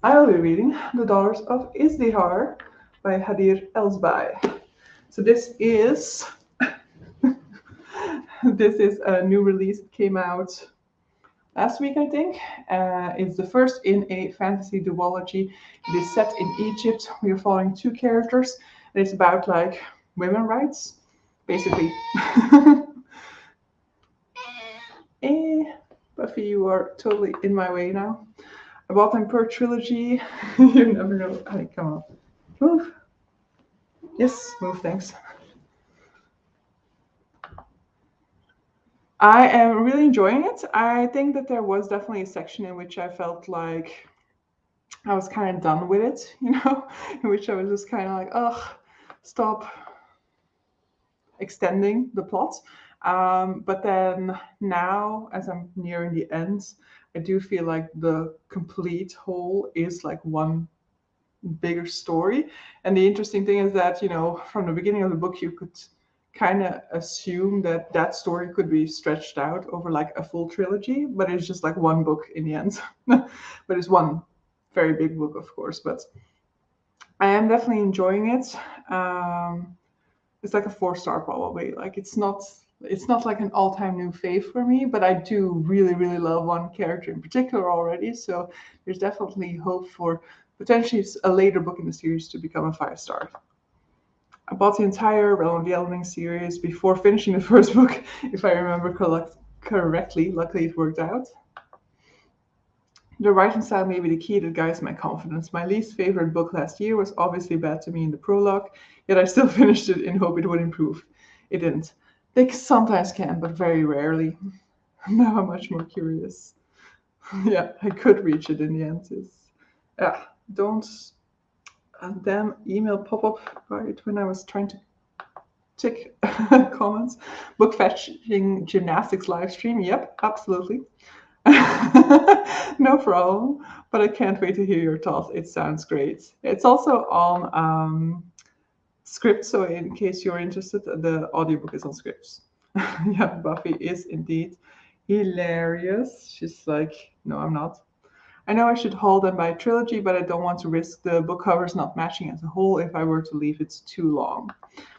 I will be reading The Daughters of Izdihar by Hadir Elsbai. So this is this is a new release. It came out last week, I think. It's the first in a fantasy duology. It is set in Egypt. We are following two characters, and it's about like women rights, basically. Eh, Buffy, you are totally in my way now. I bought them per trilogy. You never know. Hey, come on. Move. Yes, move, thanks. I am really enjoying it. I think that there was definitely a section in which I felt like I was kind of done with it, in which I was just kind of like, ugh, stop extending the plot. But then now, as I'm nearing the end, I do feel like the complete whole is like one bigger story. And the interesting thing is that, from the beginning of the book, you could kind of assume that that story could be stretched out over like a full trilogy, but it's just like one book in the end. But it's one very big book, of course. But I am definitely enjoying it. It's like a 4 star probably. Like it's not like an all-time new fave for me, but I do really, really love one character in particular already. So there's definitely hope for potentially a later book in the series to become a 5 star. I bought the entire Realm of the Eldering series before finishing the first book, if I remember correctly. Luckily, it worked out. The writing style may be the key that guides my confidence. My least favorite book last year was obviously Bad to Me in the prologue, yet I still finished it in hope it would improve. It didn't. They sometimes can, but very rarely. Now I'm much more curious. Yeah, I could reach it in the end. Yeah, don't damn email pop up right when I was trying to tick comments. Book fetching gymnastics live stream. Yep, absolutely. No problem. But I can't wait to hear your thoughts. It sounds great. It's also on Script, so in case you're interested, the audiobook is on Scripts. Yeah, Buffy is indeed hilarious. She's like, no, I'm not. I know I should haul them by trilogy, but I don't want to risk the book covers not matching as a whole if I were to leave it too long.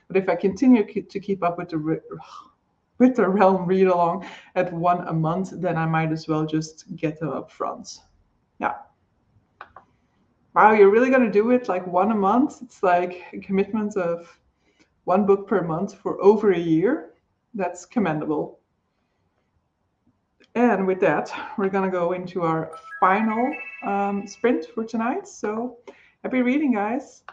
But if I continue to keep up with the Realm read along at one a month, then I might as well just get them up front. Yeah. Wow, you're really gonna do it like one a month? It's like a commitment of one book per month for over a year. That's commendable. And with that, we're going to go into our final sprint for tonight. So happy reading, guys.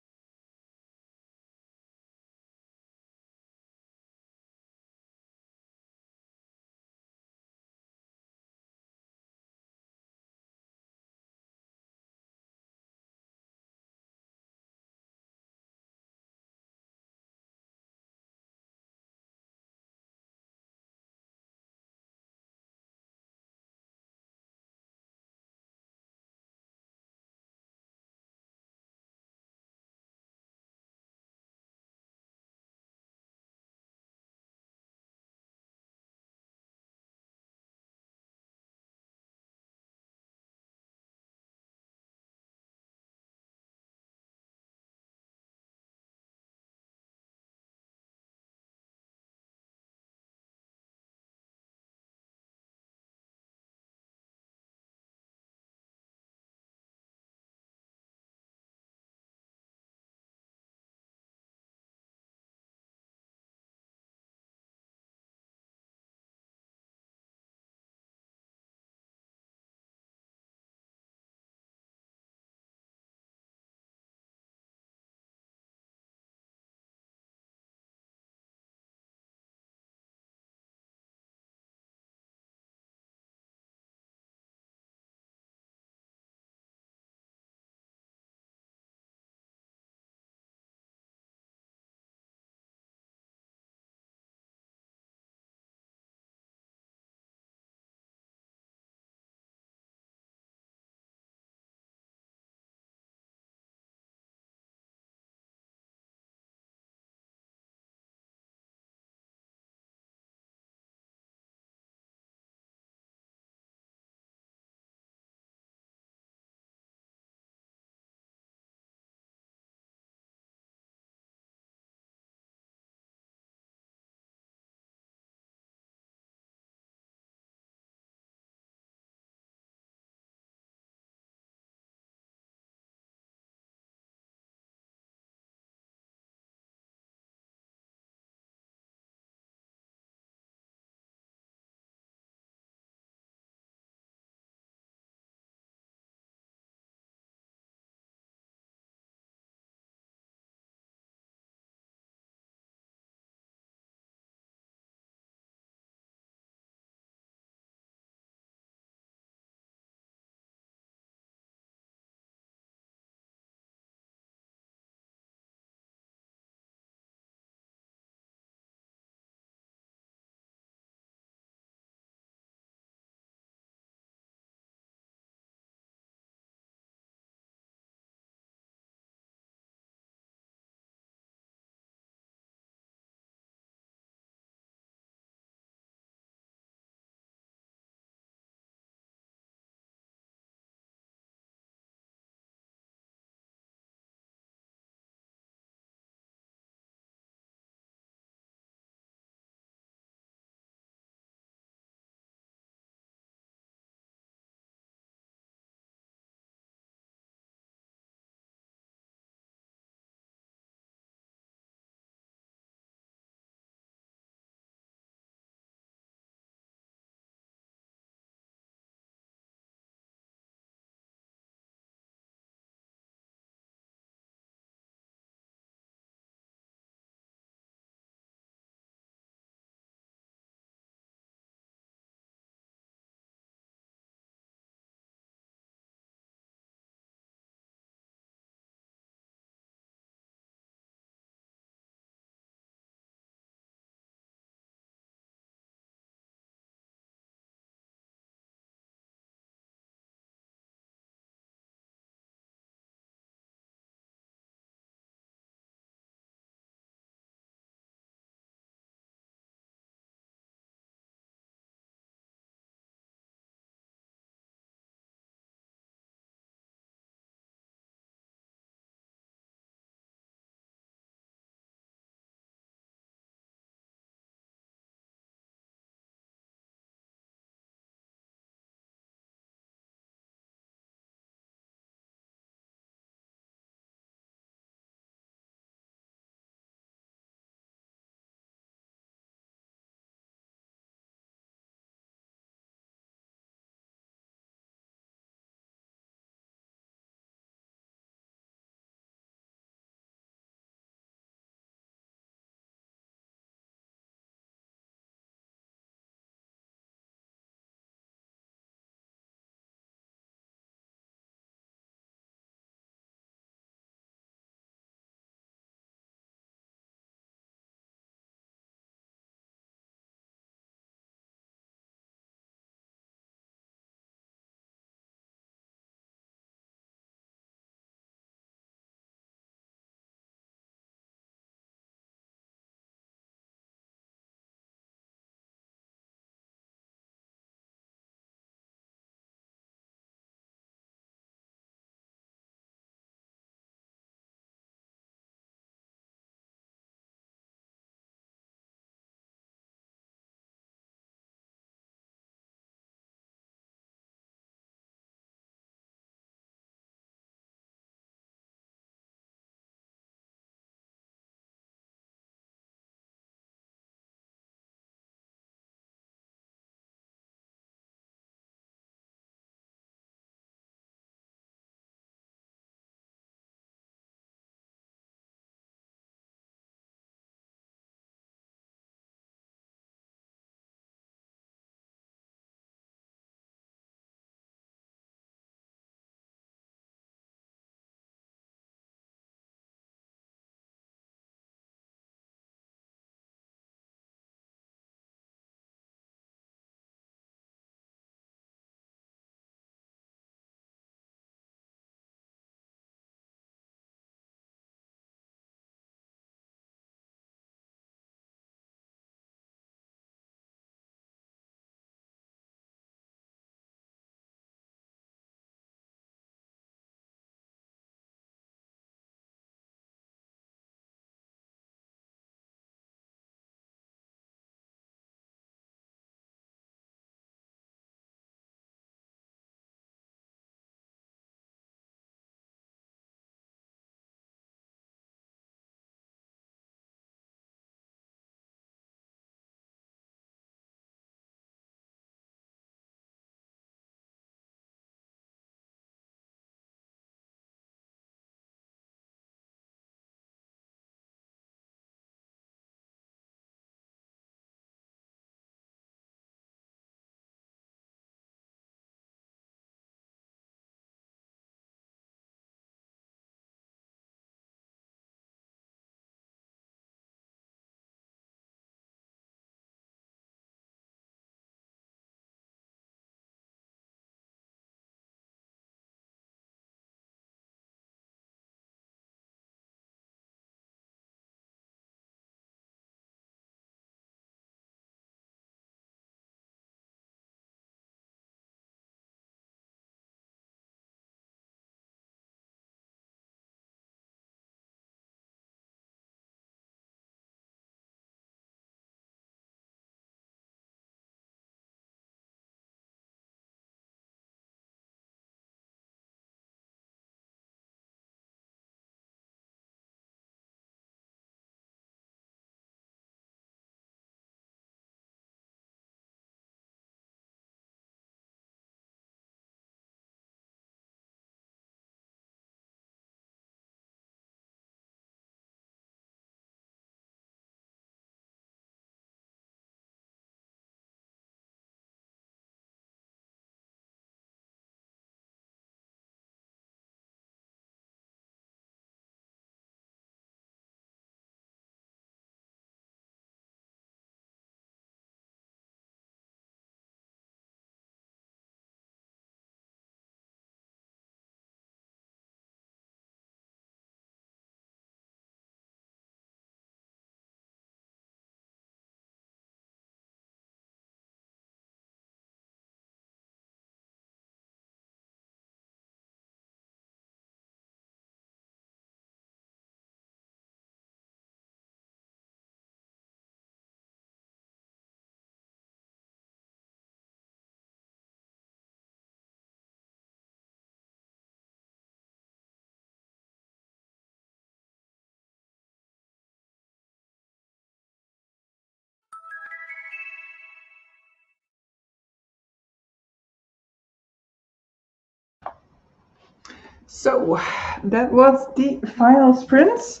So that was the final sprint.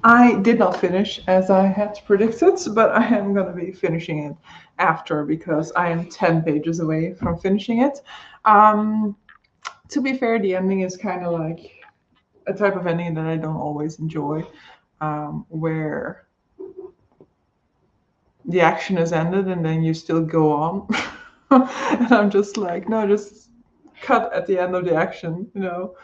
I did not finish as I had predicted, but I am going to be finishing it after because I am 10 pages away from finishing it. Um, to be fair, the ending is kind of like a type of ending that I don't always enjoy, where the action is ended and then you still go on. And I'm just like, no, just cut at the end of the action, you know.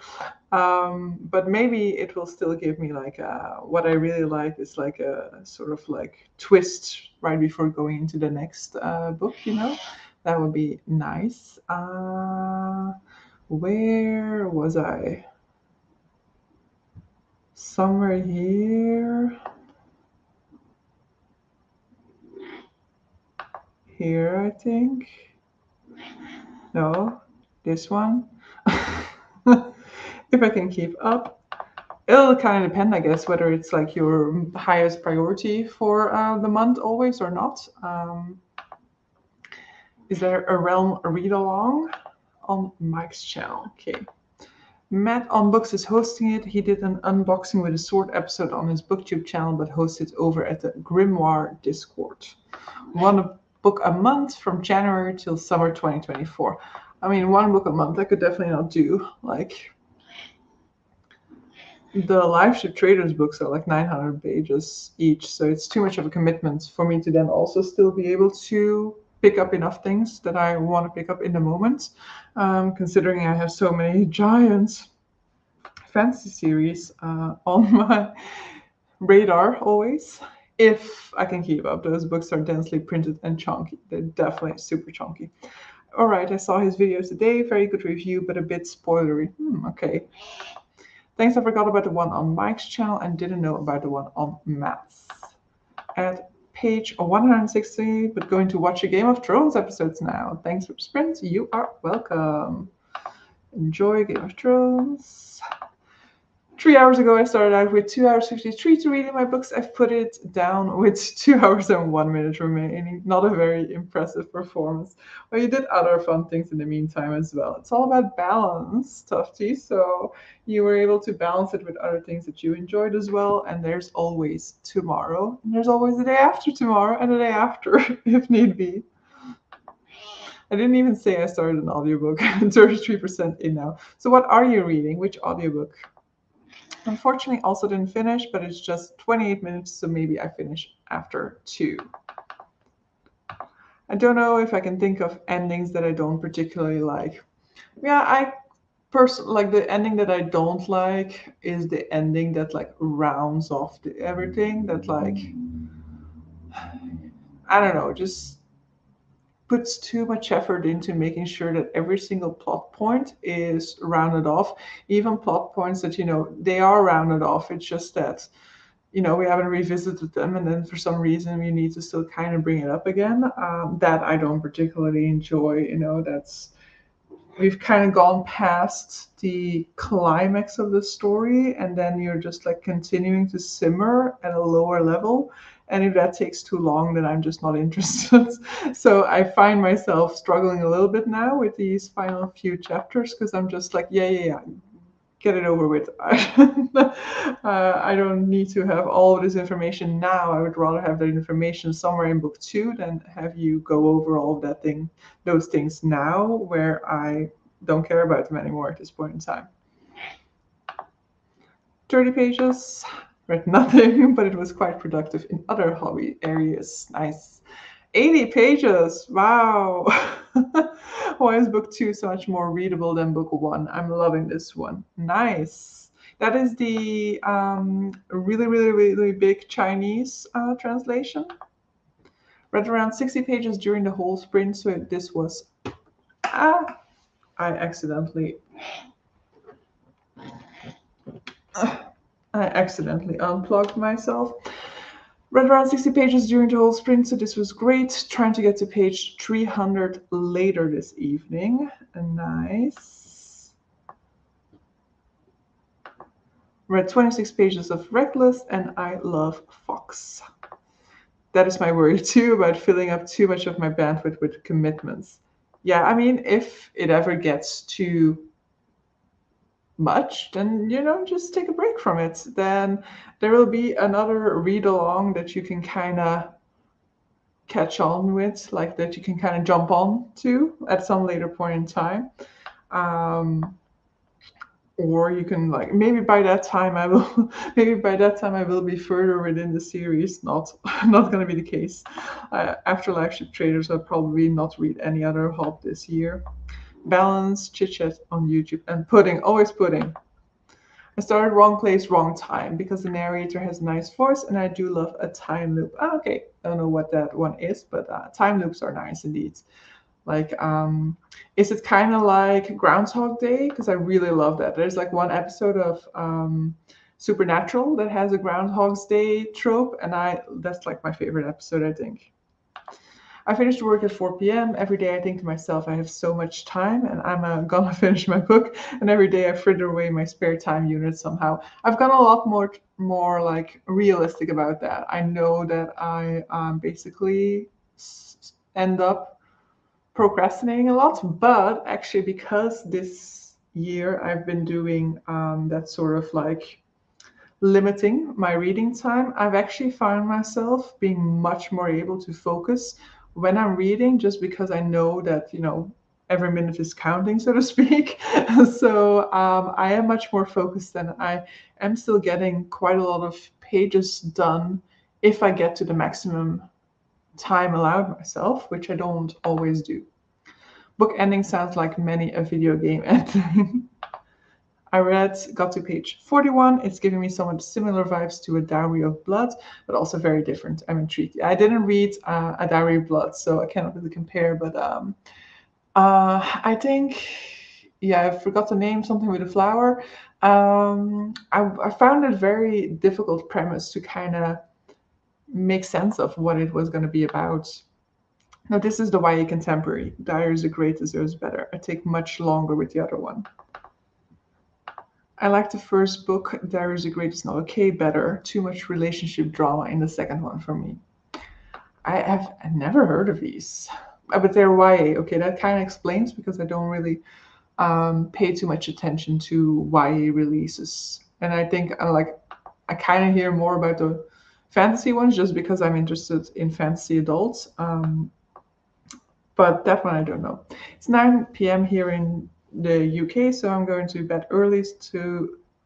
But maybe it will still give me like what I really like is like a sort of like twist right before going into the next book, you know. That would be nice. Where was I? Somewhere here. Here, I think. No, this one. If I can keep up. It'll kind of depend, I guess, whether it's like your highest priority for the month always or not. Is there a realm read along on Mike's channel? Okay. Matt on Books is hosting it. He did an unboxing with a sword episode on his BookTube channel, but hosted over at the Grimoire Discord. One book a month from January till summer 2024. I mean, one book a month I could definitely not do. Like, the Live Ship Traders books are like 900 pages each, so it's too much of a commitment for me to then also still be able to pick up enough things that I want to pick up in the moment. Considering I have so many giant fantasy series on my radar always. If I can keep up, those books are densely printed and chunky. They're definitely super chunky. All right, I saw his video today. Very good review, but a bit spoilery. Okay. Thanks, I forgot about the one on Mike's channel and didn't know about the one on Matt's. At page 160, but going to watch a Game of Thrones episodes now. Thanks for Sprint, you are welcome. Enjoy Game of Thrones. 3 hours ago, I started out with 2 hours 53 to reading my books. I've put it down with 2 hours and 1 minute remaining. Not a very impressive performance. Well, you did other fun things in the meantime as well. It's all about balance, Tufty. So you were able to balance it with other things that you enjoyed as well. And there's always tomorrow. And there's always the day after tomorrow and the day after, if need be. I didn't even say I started an audiobook. 33% in now. So what are you reading? Which audiobook? Unfortunately, also didn't finish, but it's just 28 minutes, so maybe I finish after 2. I don't know if I can think of endings that I don't particularly like. Yeah, I personally like the ending that I don't like is the ending that like rounds off everything that like I don't know, just puts too much effort into making sure that every single plot point is rounded off. Even plot points that, you know, they are rounded off. It's just that, you know, we haven't revisited them, and then for some reason we need to still kind of bring it up again. That I don't particularly enjoy. You know, that's we've kind of gone past the climax of the story, and then you're just like continuing to simmer at a lower level. And if that takes too long, then I'm just not interested. So I find myself struggling a little bit now with these final few chapters because I'm just like, yeah, get it over with. I don't need to have all of this information now. I would rather have that information somewhere in book 2 than have you go over all of those things now, where I don't care about them anymore at this point in time. 30 pages, read nothing, but it was quite productive in other hobby areas. Nice. 80 pages, wow. Why is book 2 so much more readable than book 1? I'm loving this one. Nice. That is the really big Chinese translation. Read around 60 pages during the whole sprint, so this was... I accidentally unplugged myself. Read around 60 pages during the whole sprint, so this was great. Trying to get to page 300 later this evening. Nice. Read 26 pages of Reckless, and I love Fox. That is my worry too, about filling up too much of my bandwidth with commitments. Yeah, I mean, if it ever gets to much, then just take a break from it. Then there will be another read along that you can kind of catch on with, like that you can kind of jump on to at some later point in time. Um, or you can, like, maybe by that time I will maybe by that time I will be further within the series. Not not going to be the case. After Life Ship Traders, I'll probably not read any other hop this year. Balance, chit chat on YouTube, and pudding, always pudding. I started Wrong Place, Wrong Time because the narrator has a nice voice, and I do love a time loop. Okay, I don't know what that one is, but time loops are nice indeed. Like, is it kind of like Groundhog Day? Because I really love that. There's like one episode of Supernatural that has a Groundhog's Day trope, and that's like my favorite episode, I think. I finished work at 4 p.m. Every day I think to myself, I have so much time and I'm gonna finish my book. And every day I fritter away my spare time unit somehow. I've gotten a lot more like realistic about that. I know that I basically end up procrastinating a lot, but actually because this year I've been doing that sort of like limiting my reading time, I've actually found myself being much more able to focus when I'm reading, just because I know that, every minute is counting, so to speak. So I am much more focused, and I am still getting quite a lot of pages done if I get to the maximum time allowed myself, which I don't always do. Book ending sounds like many a video game ending. got to page 41. It's giving me somewhat similar vibes to A Dowry of Blood, but also very different. I'm intrigued. I didn't read A Dowry of Blood, so I cannot really compare, but I think, yeah, I forgot the name, something with a flower. I found it very difficult premise to kind of make sense of what it was going to be about. Now, this is the YA Contemporary. Dire is a Great deserves better. I take much longer with the other one. I like the first book. Dire is a Great is not okay. Better. Too much relationship drama in the second one for me. I've never heard of these, but they're YA. Okay, that kind of explains, because I don't really pay too much attention to YA releases, and I think I kind of hear more about the fantasy ones just because I'm interested in fantasy adults. But that one I don't know. It's 9 p.m. here in the UK, so I'm going to bed early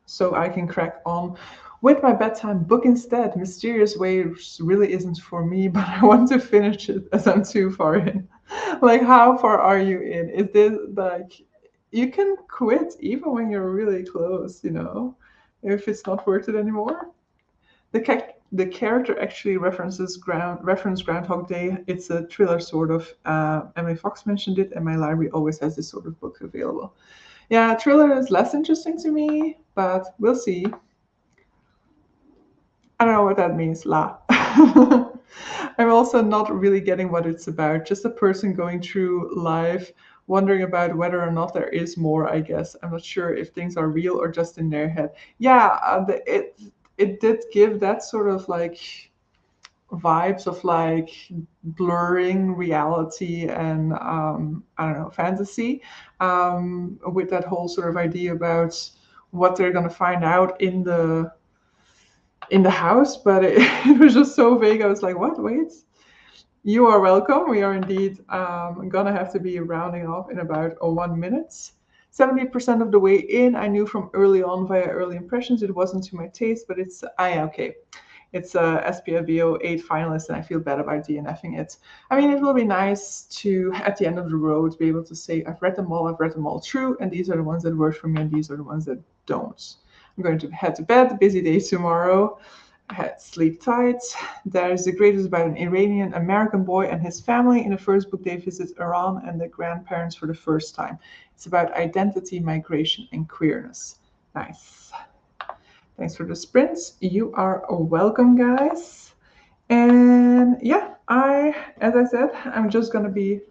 so I can crack on with my bedtime book instead. Mysterious Waves really isn't for me, but I want to finish it as I'm too far in. Like, how far are you in? Is this like, you can quit even when you're really close, if it's not worth it anymore? The character actually reference Groundhog Day. It's a thriller sort of. Emily Fox mentioned it, and my library always has this sort of book available. Yeah, thriller is less interesting to me, but we'll see. I don't know what that means, la. I'm also not really getting what it's about. Just a person going through life, wondering about whether or not there is more, I guess. I'm not sure if things are real or just in their head. Yeah, it did give that sort of like vibes of like blurring reality and I don't know, fantasy, with that whole sort of idea about what they're going to find out in the house, but it was just so vague. I was like, what? Wait, you are welcome. We are indeed gonna have to be rounding off in about 1 minute. 70% of the way in, I knew from early on via early impressions it wasn't to my taste, but it's okay. It's a SPFBO 8 finalist, and I feel bad about DNFing it. I mean, it will be nice to, at the end of the road, be able to say, I've read them all through, and these are the ones that work for me, and these are the ones that don't. I'm going to head to bed. Busy day tomorrow. Sleep tight. There's the greatest about an Iranian American boy and his family. In the first book, they visit Iran and the grandparents for the first time. It's about identity, migration, and queerness. Nice. Thanks for the sprints. You are welcome, guys. And yeah, as I said, I'm just going to be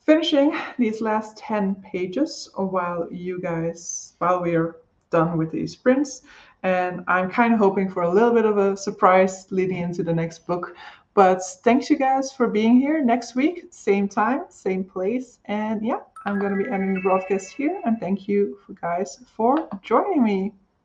finishing these last 10 pages while we are done with these sprints. And I'm kind of hoping for a little bit of a surprise leading into the next book. But thanks you guys for being here. Next week, same time, same place. And yeah, I'm going to be ending the broadcast here, and thank you guys for joining me.